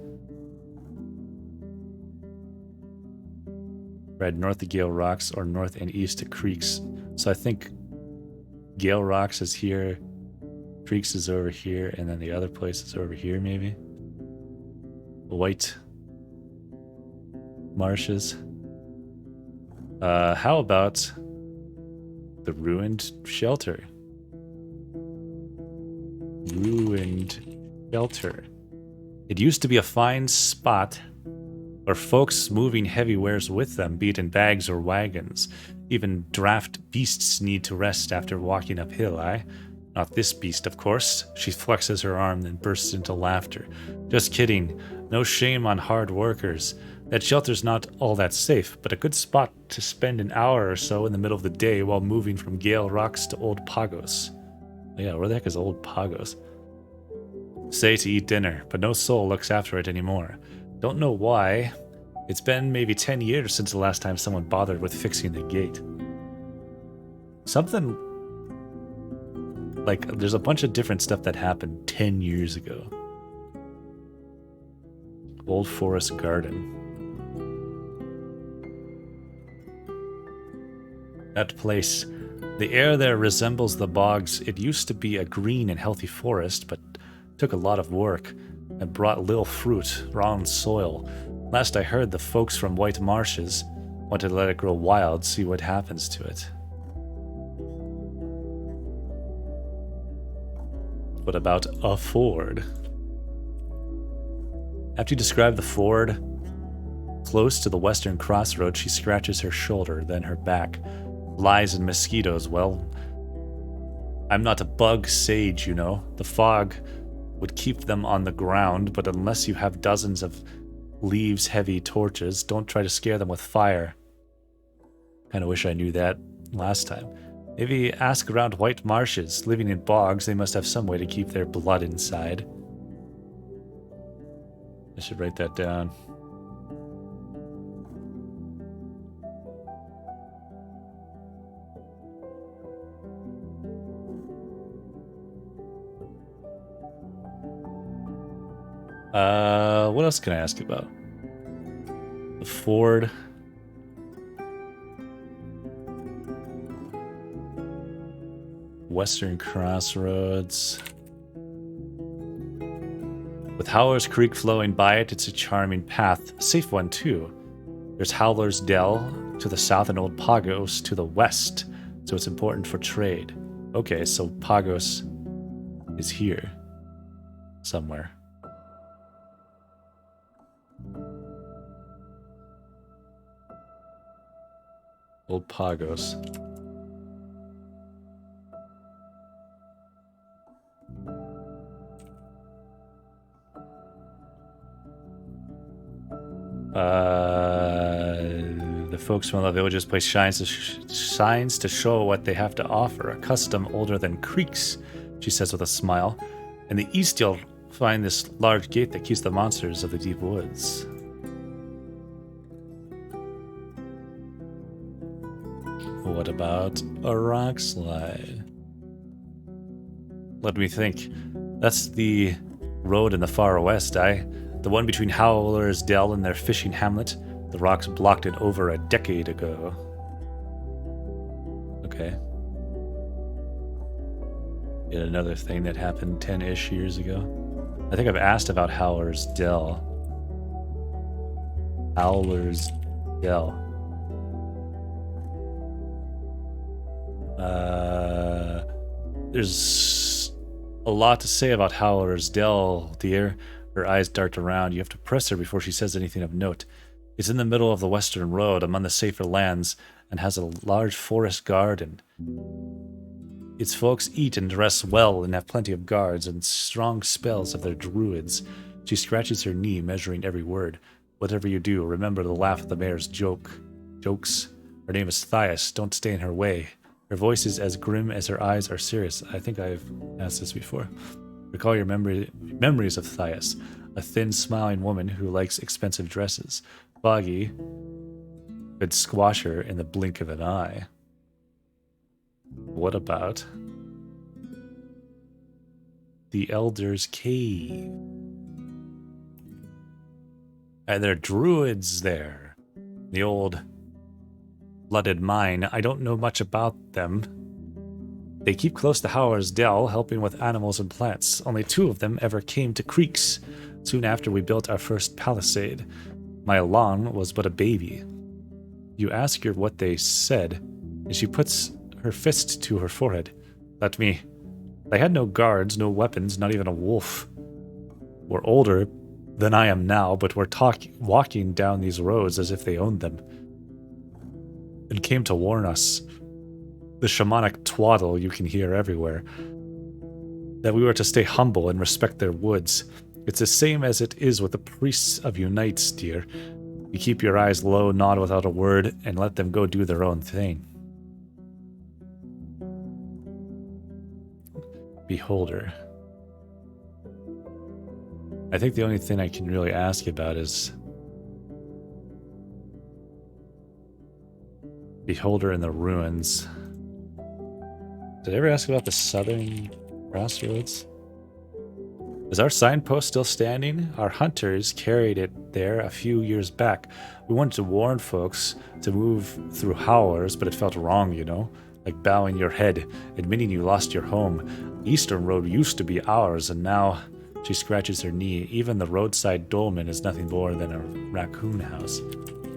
Ride north to Gale Rocks or north and east to Creeks. So I think Gale Rocks is here, Creeks is over here, and then the other place is over here, maybe? White Marshes. How about the ruined shelter? Ruined shelter. It used to be a fine spot where folks moving heavy wares with them, be it in bags or wagons. Even draft beasts need to rest after walking uphill, eh? Not this beast, of course. She flexes her arm, then bursts into laughter. Just kidding. No shame on hard workers. That shelter's not all that safe, but a good spot to spend an hour or so in the middle of the day while moving from Gale Rocks to Old Pagos. Oh yeah, where the heck is Old Pagos? Say to eat dinner, but no soul looks after it anymore. Don't know why. It's been maybe 10 years since the last time someone bothered with fixing the gate. Something like, there's a bunch of different stuff that happened 10 years ago. Old Forest Garden. That place. The air there resembles the bogs. It used to be a green and healthy forest, but took a lot of work and brought little fruit, wrong soil. Last I heard, the folks from White Marshes wanted to let it grow wild, see what happens to it. What about a ford? After you describe the ford, close to the western crossroad, she scratches her shoulder, then her back. Lies and mosquitoes, well, I'm not a bug sage, you know. The fog would keep them on the ground, but unless you have dozens of leaves-heavy torches, don't try to scare them with fire. Kinda wish I knew that last time. Maybe ask around White Marshes. Living in bogs, they must have some way to keep their blood inside. I should write that down. What else can I ask about? The ford. Western Crossroads. With Howler's Creek flowing by it, it's a charming path. A safe one, too. There's Howler's Dell to the south and Old Pagos to the west, so it's important for trade. Okay, so Pagos is here. Somewhere. Old Pagos. The folks from the villages place signs to show what they have to offer. A custom older than creeks, she says with a smile. In the east, you'll find this large gate that keeps the monsters of the deep woods. What about a rock slide? Let me think. That's the road in the far west, aye. The one between Howler's Dell and their fishing hamlet. The rocks blocked it over a decade ago. Okay. Yet another thing that happened 10-ish years ago. I think I've asked about Howler's Dell. Howler's Dell. There's a lot to say about Howler's Dell, dear. Her eyes dart around. You have to press her before she says anything of note. It's in the middle of the western road, among the safer lands, and has a large forest garden. Its folks eat and dress well and have plenty of guards and strong spells of their druids. She scratches her knee, measuring every word. Whatever you do, remember to laugh at the mayor's jokes. Her name is Thias. Don't stay in her way. Her voice is as grim as her eyes are serious. I think I've asked this before. Recall your memories of Thias, a thin, smiling woman who likes expensive dresses. Foggy could squash her in the blink of an eye. What about the Elder's Cave? And there are druids there. The old flooded mine. I don't know much about them. They keep close to Howler's Dell, helping with animals and plants. Only 2 of them ever came to Creeks, soon after we built our first palisade. My Alon was but a baby. You ask her what they said, and she puts her fist to her forehead. Let me. They had no guards, no weapons, not even a wolf. We're older than I am now, but we're walking down these roads as if they owned them. And came to warn us, the shamanic twaddle you can hear everywhere, that we were to stay humble and respect their woods. It's the same as it is with the priests of Unites, dear. You keep your eyes low, nod without a word, and let them go do their own thing. Beholder. I think the only thing I can really ask about is Beholder in the ruins. Did I ever ask about the southern crossroads? Is our signpost still standing? Our hunters carried it there a few years back. We wanted to warn folks to move through Howlers, but it felt wrong, you know? Like bowing your head, admitting you lost your home. Eastern Road used to be ours, and now she scratches her knee. Even the roadside dolmen is nothing more than a raccoon house.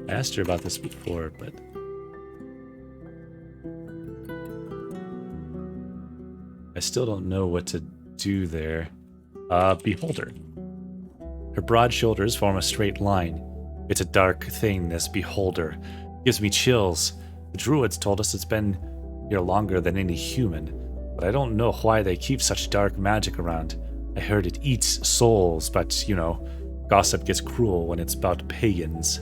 I asked her about this before, but I still don't know what to do there. Beholder. Her broad shoulders form a straight line. It's a dark thing, this Beholder. Gives me chills. The druids told us it's been here longer than any human, but I don't know why they keep such dark magic around. I heard it eats souls, but, you know, gossip gets cruel when it's about pagans.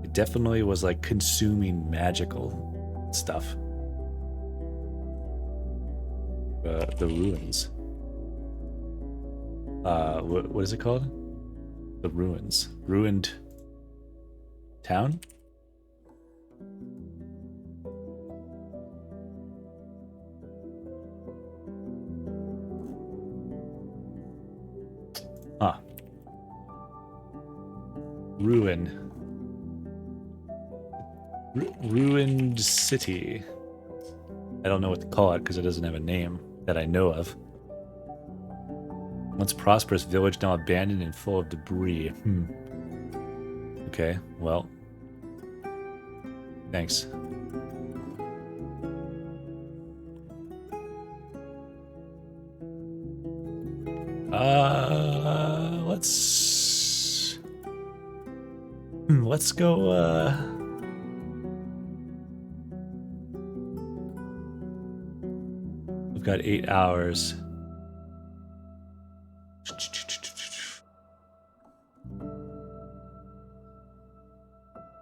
It definitely was like consuming magical stuff. The ruins. What is it called? The ruins. Ruined town? Huh. Ruined city. I don't know what to call it because it doesn't have a name that I know of. Once prosperous village, now abandoned and full of debris. Okay, well. Thanks. Let's go, We've got 8 hours.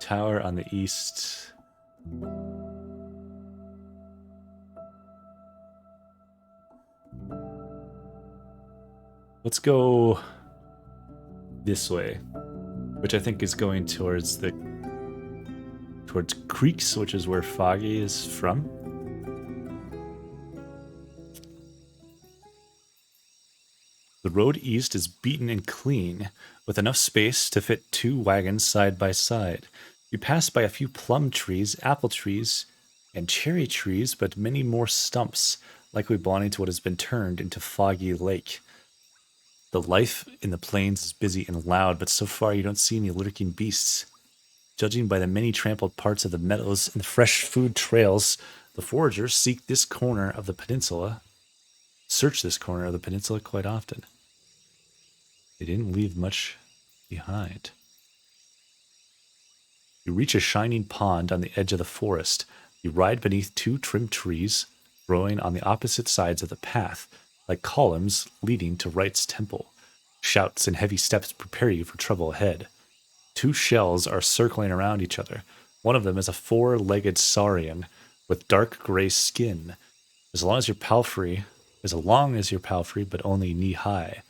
Tower on the east. Let's go this way, which I think is going towards Creeks, which is where Foggy is from. The road east is beaten and clean, with enough space to fit 2 wagons side by side. You pass by a few plum trees, apple trees, and cherry trees, but many more stumps, likely belonging to what has been turned into Foggy Lake. The life in the plains is busy and loud, but so far you don't see any lurking beasts. Judging by the many trampled parts of the meadows and the fresh food trails, the foragers seek this corner of the peninsula, search this corner of the peninsula quite often. They didn't leave much behind. You reach a shining pond on the edge of the forest. You ride beneath 2 trimmed trees growing on the opposite sides of the path, like columns leading to Right's temple. Shouts and heavy steps prepare you for trouble ahead. 2 shells are circling around each other. One of them is a 4-legged saurian with dark gray skin, as long as your palfrey, but only knee high.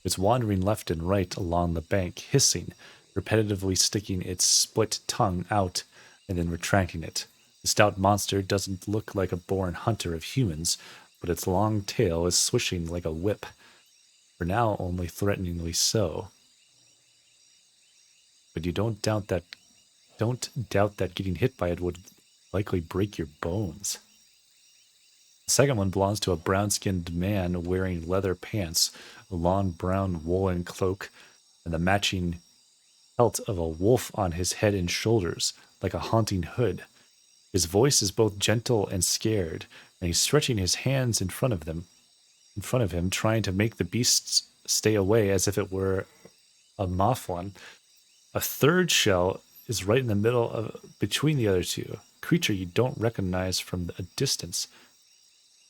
It's wandering left and right along the bank, hissing, repetitively sticking its split tongue out and then retracting it. The stout monster doesn't look like a born hunter of humans, but its long tail is swishing like a whip, for now only threateningly so. But you don't doubt that getting hit by it would likely break your bones. The second one belongs to a brown-skinned man wearing leather pants, a long brown woolen cloak, and the matching pelt of a wolf on his head and shoulders, like a haunting hood. His voice is both gentle and scared, and he's stretching his hands in front of him, trying to make the beasts stay away as if it were a mothwan. A 3rd shell is right in the middle of between the other 2, a creature you don't recognize from a distance,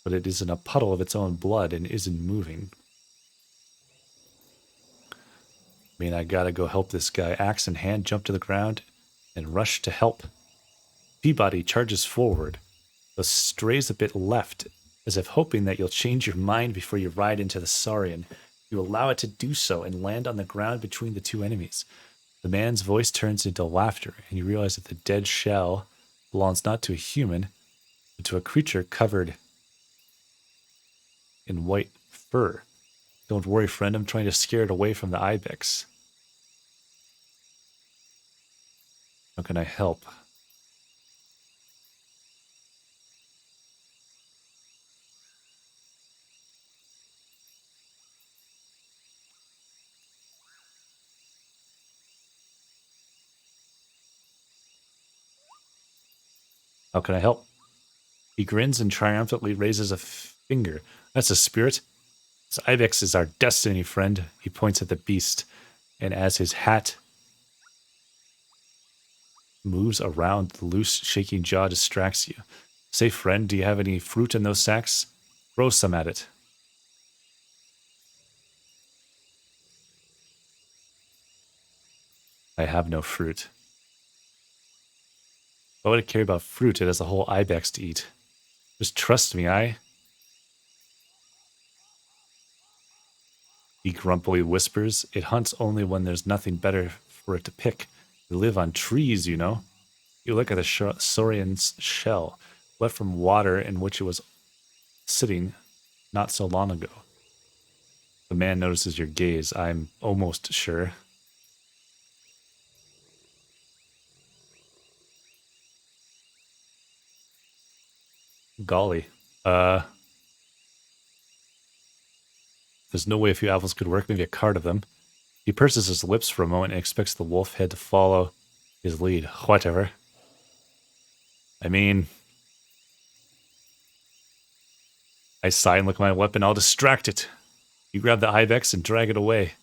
but it is in a puddle of its own blood and isn't moving. I mean, I gotta go help this guy. Axe in hand, jump to the ground and rush to help. Peabody charges forward, but strays a bit left, as if hoping that you'll change your mind before you ride into the saurian. You allow it to do so and land on the ground between the 2 enemies. The man's voice turns into laughter, and you realize that the dead shell belongs not to a human, but to a creature covered in white fur. Don't worry, friend, I'm trying to scare it away from the ibex. How can I help? How can I help? He grins and triumphantly raises a finger. That's a spirit. This ibex is our destiny, friend. He points at the beast, and as his hat moves around, the loose, shaking jaw distracts you. Say, friend, do you have any fruit in those sacks? Throw some at it. I have no fruit. Why would I care about fruit? It has a whole ibex to eat. Just trust me, He grumpily whispers. It hunts only when there's nothing better for it to pick. They live on trees, you know. You look at the saurian's shell, wet from water in which it was sitting not so long ago. The man notices your gaze, I'm almost sure. Golly. There's no way a few apples could work, maybe a cart of them. He purses his lips for a moment and expects the wolf head to follow his lead. Whatever. I mean, I sigh and look at my weapon. I'll distract it. You grab the ibex and drag it away.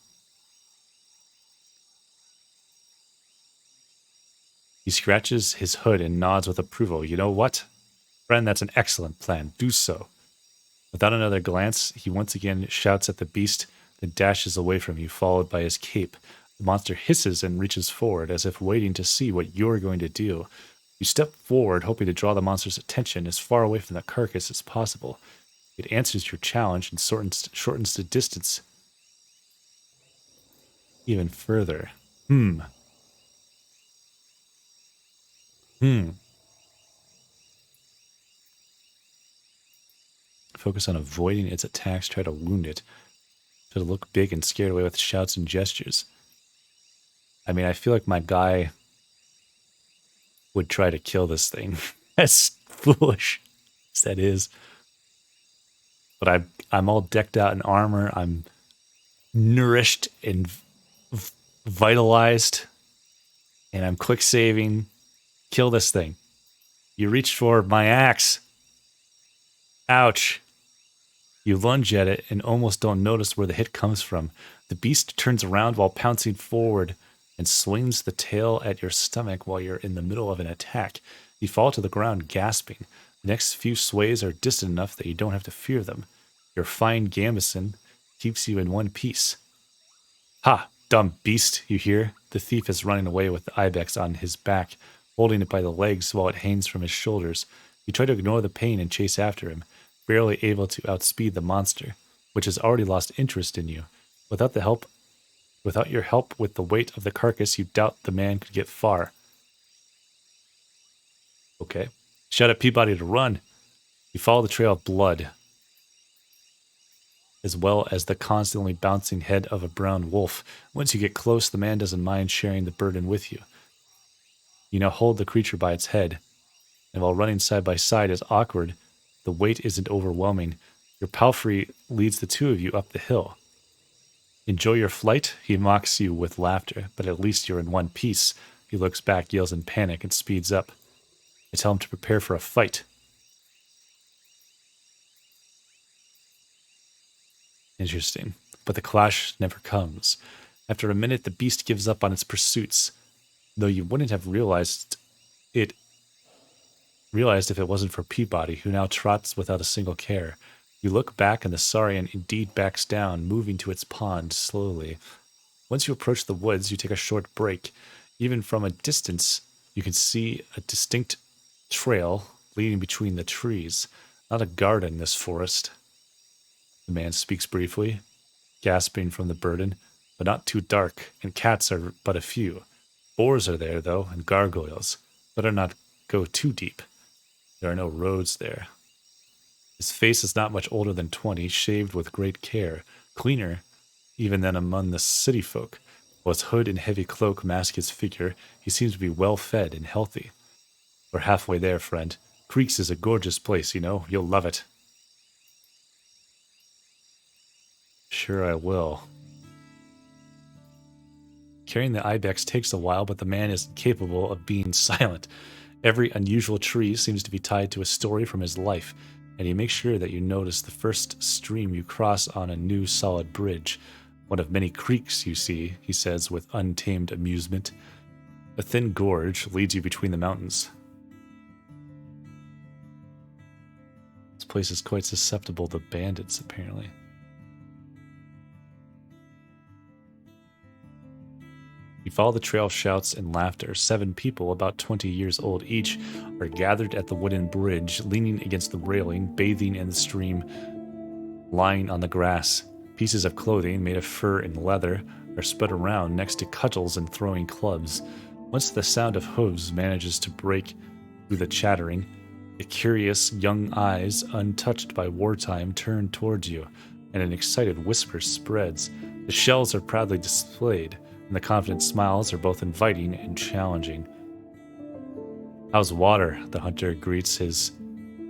He scratches his hood and nods with approval. You know what? Friend, that's an excellent plan. Do so. Without another glance, he once again shouts at the beast, then dashes away from you, followed by his cape. The monster hisses and reaches forward, as if waiting to see what you're going to do. You step forward, hoping to draw the monster's attention as far away from the carcass as possible. It answers your challenge and shortens the distance even further. Hmm. Focus on avoiding its attacks. Try to wound it. to look big and scared away with shouts and gestures. I mean, I feel like my guy would try to kill this thing. As foolish as that is. But I'm all decked out in armor. I'm nourished and vitalized. And I'm quick saving. Kill this thing. You reached for my axe. Ouch. You lunge at it and almost don't notice where the hit comes from. The beast turns around while pouncing forward and swings the tail at your stomach while you're in the middle of an attack. You fall to the ground gasping. The next few sways are distant enough that you don't have to fear them. Your fine gambeson keeps you in one piece. Ha! Dumb beast, you hear. The thief is running away with the ibex on his back, holding it by the legs while it hangs from his shoulders. You try to ignore the pain and chase after him, barely able to outspeed the monster, which has already lost interest in you. Without your help with the weight of the carcass, you doubt the man could get far. Okay. Shout at Peabody to run. You follow the trail of blood, as well as the constantly bouncing head of a brown wolf. Once you get close, the man doesn't mind sharing the burden with you. You now hold the creature by its head, and while running side by side is awkward, the weight isn't overwhelming. Your palfrey leads the two of you up the hill. Enjoy your flight? He mocks you with laughter, but at least you're in one piece. He looks back, yells in panic, and speeds up. I tell him to prepare for a fight. Interesting. But the clash never comes. After a minute, the beast gives up on its pursuits, though you wouldn't have realized if it wasn't for Peabody, who now trots without a single care. You look back, and the saurian indeed backs down, moving to its pond slowly. Once you approach the woods, you take a short break. Even from a distance, you can see a distinct trail leading between the trees. Not a garden, this forest. The man speaks briefly, gasping from the burden, but not too dark, and cats are but a few. Boars are there, though, and gargoyles. Better not go too deep. There are no roads there. His face is not much older than 20, shaved with great care, cleaner even than among the city folk. While his hood and heavy cloak mask his figure, he seems to be well fed and healthy. We're halfway there, friend. Creeks is a gorgeous place, you know. You'll love it. Sure I will. Carrying the ibex takes a while, but the man is capable of being silent. Every unusual tree seems to be tied to a story from his life, and he makes sure that you notice the first stream you cross on a new solid bridge. One of many creeks you see, he says with untamed amusement. A thin gorge leads you between the mountains. This place is quite susceptible to bandits, apparently. You follow the trail of shouts and laughter. 7 people, about 20 years old each, are gathered at the wooden bridge, leaning against the railing, bathing in the stream, lying on the grass. Pieces of clothing made of fur and leather are spread around next to cudgels and throwing clubs. Once the sound of hooves manages to break through the chattering, the curious young eyes, untouched by wartime, turn towards you, and an excited whisper spreads. The shells are proudly displayed, and the confident smiles are both inviting and challenging. How's water? The hunter greets his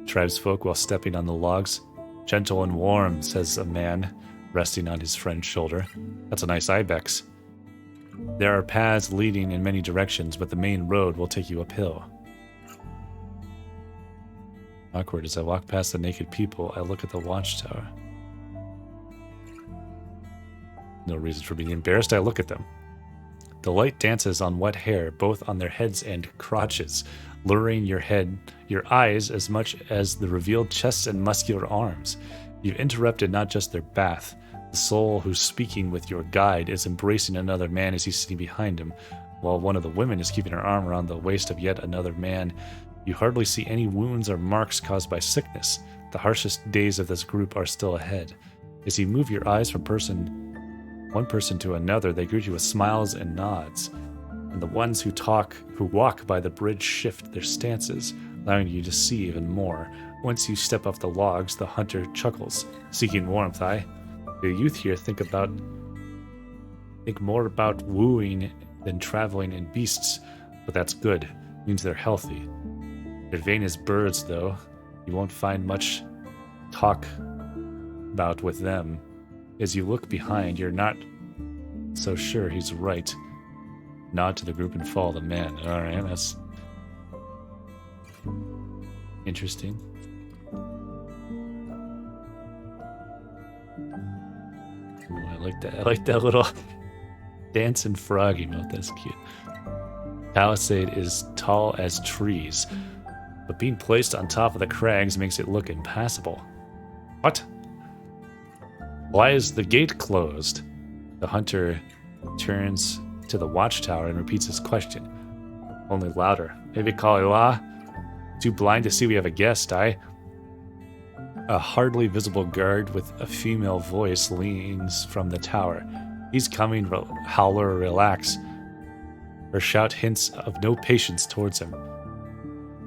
tribesfolk while stepping on the logs. Gentle and warm, says a man, resting on his friend's shoulder. That's a nice ibex. There are paths leading in many directions, but the main road will take you uphill. Awkward. As I walk past the naked people, I look at the watchtower. No reason for being embarrassed, I look at them. The light dances on wet hair, both on their heads and crotches, luring your eyes as much as the revealed chests and muscular arms. You've interrupted not just their bath. The soul who's speaking with your guide is embracing another man as he's sitting behind him, while one of the women is keeping her arm around the waist of yet another man. You hardly see any wounds or marks caused by sickness. The harshest days of this group are still ahead. As you move your eyes from one person to another, they greet you with smiles and nods. And the ones who walk by the bridge shift their stances, allowing you to see even more. Once you step off the logs, the hunter chuckles. Seeking warmth, aye? The youth here think more about wooing than traveling in beasts, but that's good. It means they're healthy. They're vain as birds, though. You won't find much talk about with them. As you look behind, you're not so sure he's right. Nod to the group and follow the man. Alright, that's interesting. Ooh, I like that. I like that little dancing frog emote. That's cute. Palisade is tall as trees, but being placed on top of the crags makes it look impassable. What? Why is the gate closed? The hunter turns to the watchtower and repeats his question. Only louder. Maybe call Ila? Too blind to see we have a guest, A hardly visible guard with a female voice leans from the tower. He's coming, Howler, relax. Her shout hints of no patience towards him.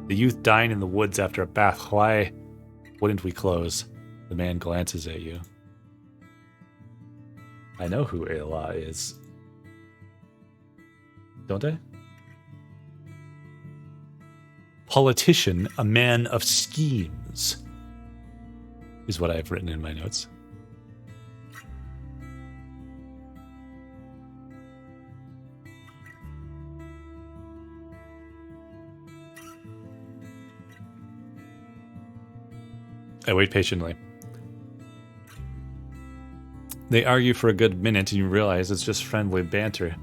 The youth dying in the woods after a bath. Why wouldn't we close? The man glances at you. I know who Ela is. Don't I? Politician, a man of schemes, is what I have written in my notes. I wait patiently. They argue for a good minute and you realize it's just friendly banter.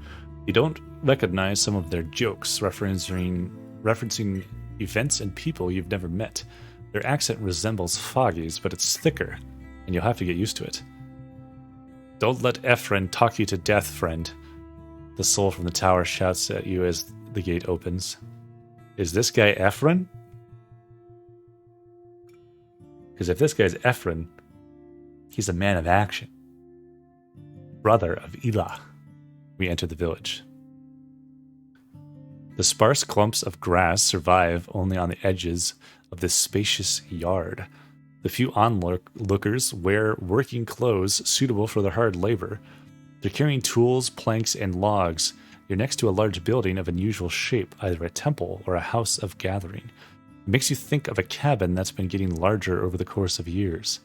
You don't recognize some of their jokes, referencing events and people you've never met. Their accent resembles Foggy's, but it's thicker, and you'll have to get used to it. Don't let Ephraim talk you to death, friend. The soul from the tower shouts at you as the gate opens. Is this guy Ephraim? Because if this guy's Ephraim, he's a man of action. Brother of Elah. We enter the village. The sparse clumps of grass survive only on the edges of this spacious yard. The few onlookers wear working clothes suitable for their hard labor. They're carrying tools, planks, and logs. You're next to a large building of unusual shape, either a temple or a house of gathering. It makes you think of a cabin that's been getting larger over the course of years,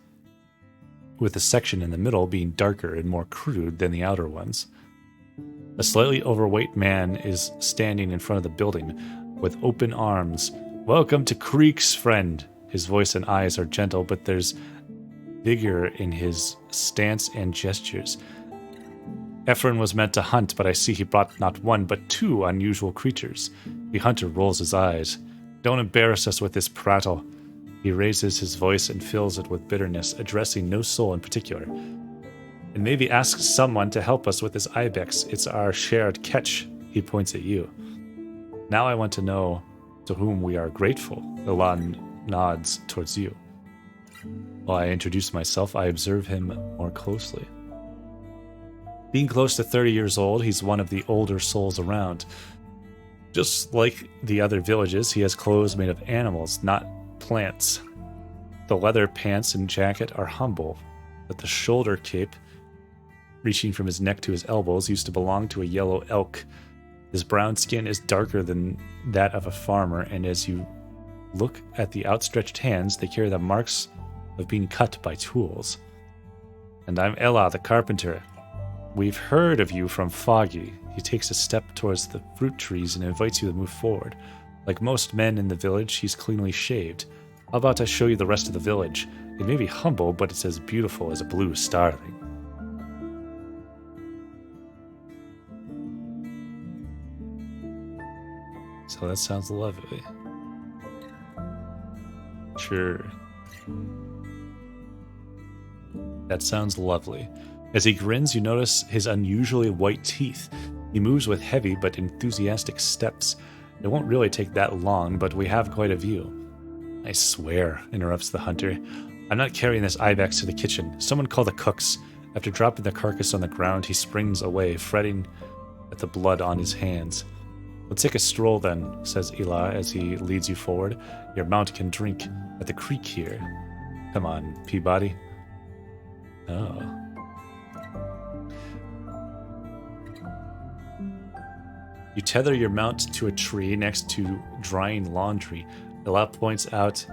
with the section in the middle being darker and more crude than the outer ones. A slightly overweight man is standing in front of the building with open arms. Welcome to Creek's, friend. His voice and eyes are gentle, but there's vigor in his stance and gestures. Ephraim was meant to hunt, but I see he brought not one, but two unusual creatures. The hunter rolls his eyes. Don't embarrass us with this prattle. He raises his voice and fills it with bitterness, addressing no soul in particular. And maybe ask someone to help us with this ibex. It's our shared catch. He points at you. Now I want to know to whom we are grateful. Ilan nods towards you. While I introduce myself, I observe him more closely. Being close to 30 years old, he's one of the older souls around. Just like the other villages, he has clothes made of animals, not plants. The leather pants and jacket are humble, but the shoulder cape, reaching from his neck to his elbows, used to belong to a yellow elk. His brown skin is darker than that of a farmer, and as you look at the outstretched hands, they carry the marks of being cut by tools. And I'm Ella, the carpenter. We've heard of you from Foggy. He takes a step towards the fruit trees and invites you to move forward. Like most men in the village, he's cleanly shaved. How about I show you the rest of the village? It may be humble, but it's as beautiful as a blue starling. So that sounds lovely. Sure. That sounds lovely. As he grins, you notice his unusually white teeth. He moves with heavy but enthusiastic steps. It won't really take that long, but we have quite a view. I swear, interrupts the hunter. I'm not carrying this ibex to the kitchen. Someone call the cooks. After dropping the carcass on the ground, he springs away, fretting at the blood on his hands. Let's take a stroll then, says Eli as he leads you forward. Your mount can drink at the creek here. Come on, Peabody. Oh. You tether your mount to a tree next to drying laundry. Ella points at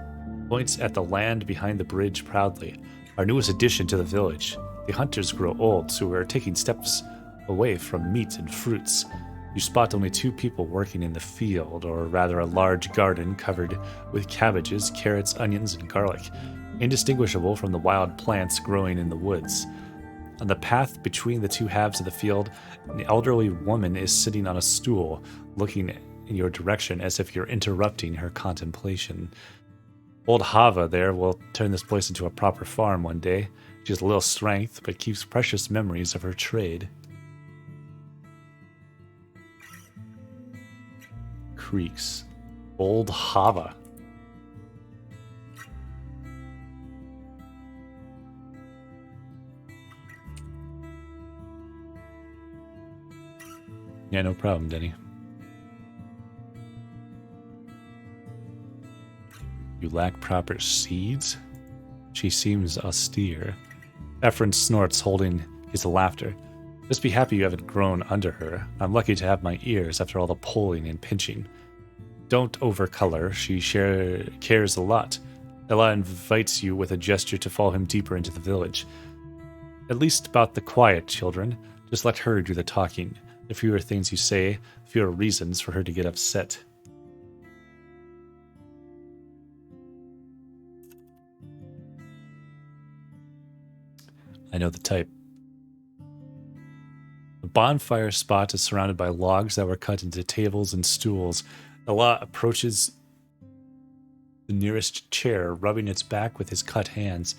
the land behind the bridge proudly. Our newest addition to the village. The hunters grow old, so we're taking steps away from meat and fruits. You spot only 2 people working in the field, or rather a large garden covered with cabbages, carrots, onions, and garlic, indistinguishable from the wild plants growing in the woods. On the path between the 2 halves of the field, an elderly woman is sitting on a stool, looking in your direction as if you're interrupting her contemplation. Old Hava there will turn this place into a proper farm one day. She has little strength, but keeps precious memories of her trade. Creeks. Old Hava. Yeah, no problem, Denny. You lack proper seeds? She seems austere. Ephraim snorts, holding his laughter. Just be happy you haven't grown under her. I'm lucky to have my ears after all the pulling and pinching. Don't overcolor. She cares a lot. Ella invites you with a gesture to follow him deeper into the village. At least about the quiet, children. Just let her do the talking. The fewer things you say, the fewer reasons for her to get upset. I know the type. The bonfire spot is surrounded by logs that were cut into tables and stools. Ella approaches the nearest chair, rubbing its back with his cut hands.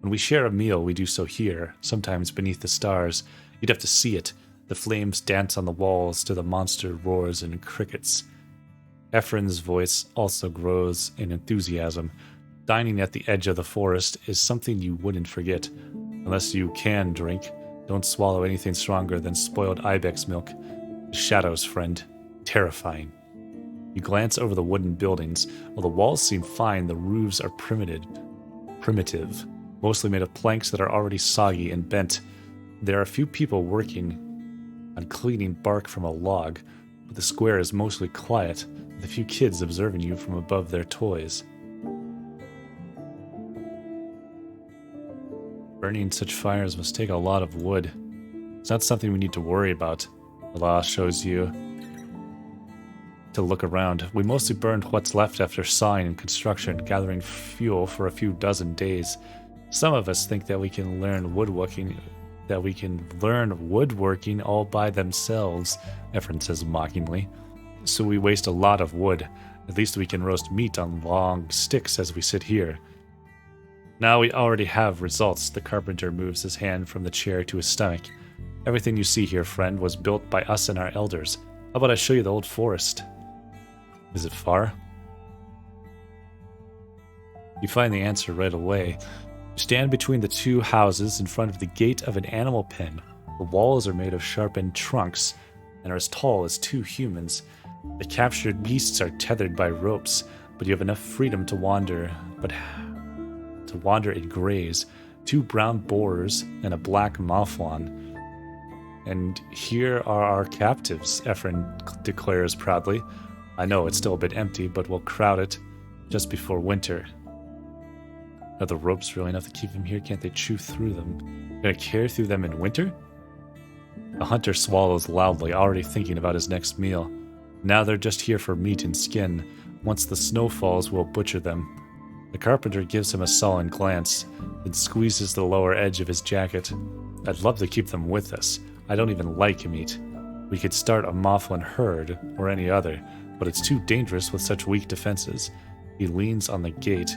When we share a meal, we do so here, sometimes beneath the stars. You'd have to see it. The flames dance on the walls to the monster roars and crickets. Ephraim's voice also grows in enthusiasm. Dining at the edge of the forest is something you wouldn't forget. Unless you can drink, don't swallow anything stronger than spoiled ibex milk. Shadows, friend. Terrifying. You glance over the wooden buildings. While the walls seem fine, the roofs are primitive, mostly made of planks that are already soggy and bent. There are a few people working on cleaning bark from a log, but the square is mostly quiet, with a few kids observing you from above their toys. Burning such fires must take a lot of wood. It's not something we need to worry about. Allah shows you to look around. We mostly burned what's left after sawing and construction, gathering fuel for a few dozen days. Some of us think that we can learn woodworking all by themselves, Ephraim says mockingly. So we waste a lot of wood. At least we can roast meat on long sticks as we sit here. Now we already have results. The carpenter moves his hand from the chair to his stomach. Everything you see here, friend, was built by us and our elders. How about I show you the old forest? Is it far? You find the answer right away. You stand between the 2 houses in front of the gate of an animal pen. The walls are made of sharpened trunks and are as tall as 2 humans. The captured beasts are tethered by ropes, but you have enough freedom to wander and graze. 2 brown boars and a black mouflon. And here are our captives, Ephraim declares proudly. I know it's still a bit empty, but we'll crowd it just before winter. Are the ropes really enough to keep them here? Can't they chew through them? Gonna carry through them in winter? The hunter swallows loudly, already thinking about his next meal. Now they're just here for meat and skin. Once the snow falls, we'll butcher them. The carpenter gives him a sullen glance, then squeezes the lower edge of his jacket. I'd love to keep them with us. I don't even like meat. We could start a Mouflon herd, or any other, but it's too dangerous with such weak defenses. He leans on the gate.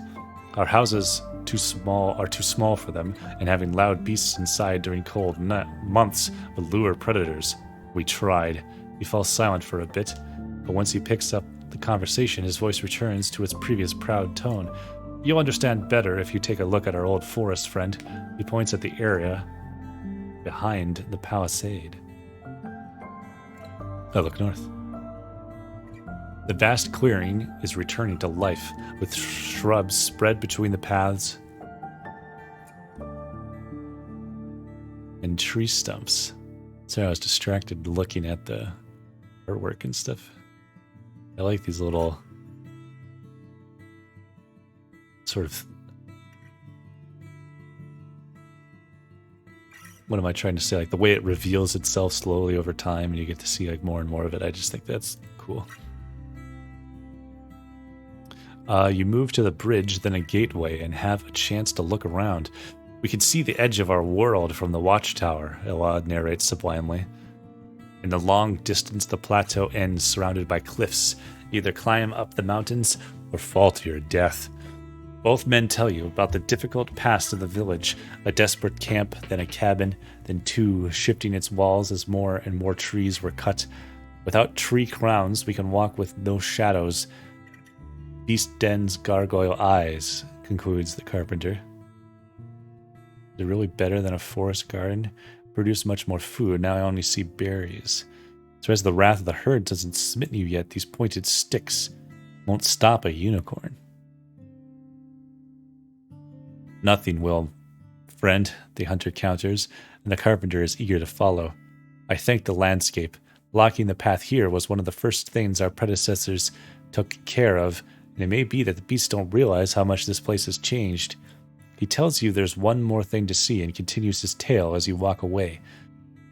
Our houses are too small for them, and having loud beasts inside during cold months would lure predators. We tried. He falls silent for a bit, but once he picks up the conversation, his voice returns to its previous proud tone. You'll understand better if you take a look at our old forest, friend. He points at the area behind the palisade. I look north. The vast clearing is returning to life, with shrubs spread between the paths and tree stumps. Sorry, I was distracted looking at the artwork and stuff. I like these little sort of, what am I trying to say? Like the way it reveals itself slowly over time and you get to see like more and more of it. I just think that's cool. You move to the bridge, then a gateway, and have a chance to look around. We can see the edge of our world from the watchtower, Elad narrates sublimely. In the long distance, the plateau ends, surrounded by cliffs. Either climb up the mountains or fall to your death. Both men tell you about the difficult past of the village, a desperate camp, then a cabin, then two, shifting its walls as more and more trees were cut. Without tree crowns, we can walk with no shadows. Beast den's gargoyle eyes, concludes the carpenter. Is it really better than a forest garden? Produce much more food, now I only see berries. So as the wrath of the herd doesn't smitten you yet, these pointed sticks won't stop a unicorn. Nothing will, friend, the hunter counters, and the carpenter is eager to follow. I thank the landscape. Blocking the path here was one of the first things our predecessors took care of, and it may be that the beasts don't realize how much this place has changed. He tells you there's one more thing to see and continues his tale as you walk away.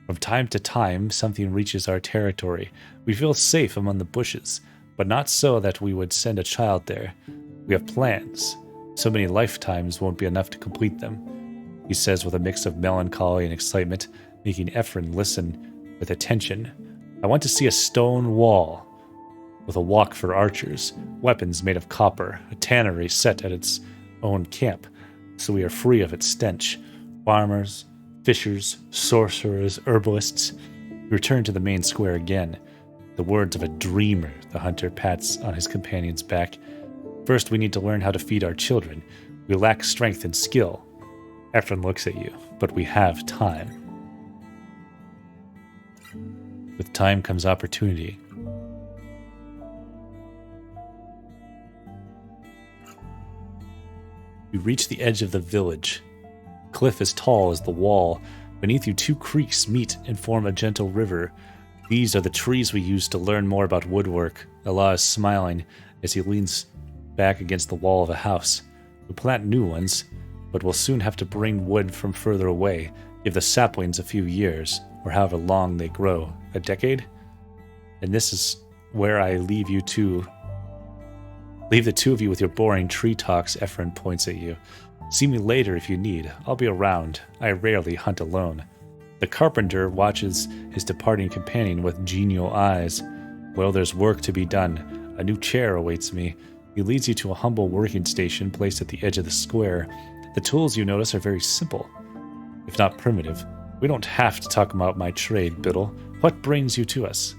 From time to time, something reaches our territory. We feel safe among the bushes, but not so that we would send a child there. We have plans. So many lifetimes won't be enough to complete them, he says with a mix of melancholy and excitement, making Ephraim listen with attention. I want to see a stone wall with a walk for archers, weapons made of copper, a tannery set at its own camp, so we are free of its stench. Farmers, fishers, sorcerers, herbalists. We return to the main square again. The words of a dreamer, the hunter pats on his companion's back. First, we need to learn how to feed our children. We lack strength and skill. Ephraim looks at you, but we have time. With time comes opportunity. You reach the edge of the village. Cliff as tall as the wall. Beneath you, two creeks meet and form a gentle river. These are the trees we use to learn more about woodwork. Allah is smiling as he leans back against the wall of a house. We plant new ones, but we'll soon have to bring wood from further away. Give the saplings a few years, or however long they grow. A decade? And this is where I leave you two. Leave the two of you with your boring tree talks, Ephraim points at you. See me later if you need. I'll be around. I rarely hunt alone. The carpenter watches his departing companion with genial eyes. Well, there's work to be done. A new chair awaits me. He leads you to a humble working station placed at the edge of the square. The tools you notice are very simple, if not primitive. We don't have to talk about my trade, Biddle. What brings you to us?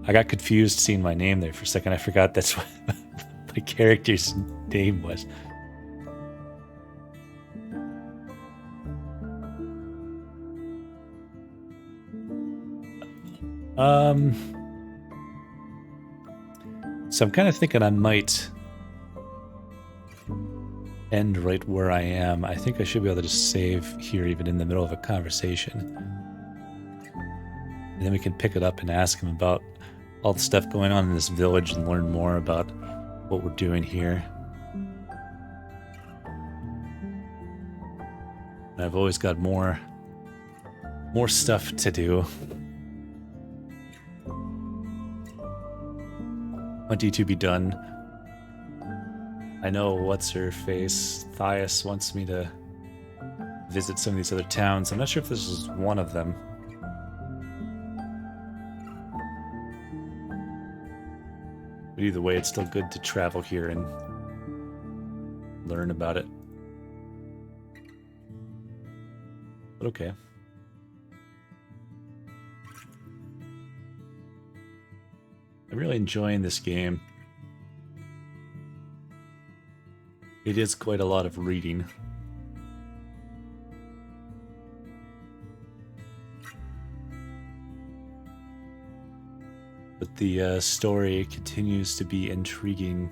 I got confused seeing my name there for a second. I forgot that's what my character's name was. So I'm kind of thinking I might end right where I am. I think I should be able to just save here even in the middle of a conversation. And then we can pick it up and ask him about all the stuff going on in this village and learn more about what we're doing here. And I've always got more stuff to do. Plenty to be done. I know what's-her-face, Thias, wants me to visit some of these other towns. I'm not sure if this is one of them. But either way, it's still good to travel here and learn about it. But okay. I'm really enjoying this game. It is quite a lot of reading. But the story continues to be intriguing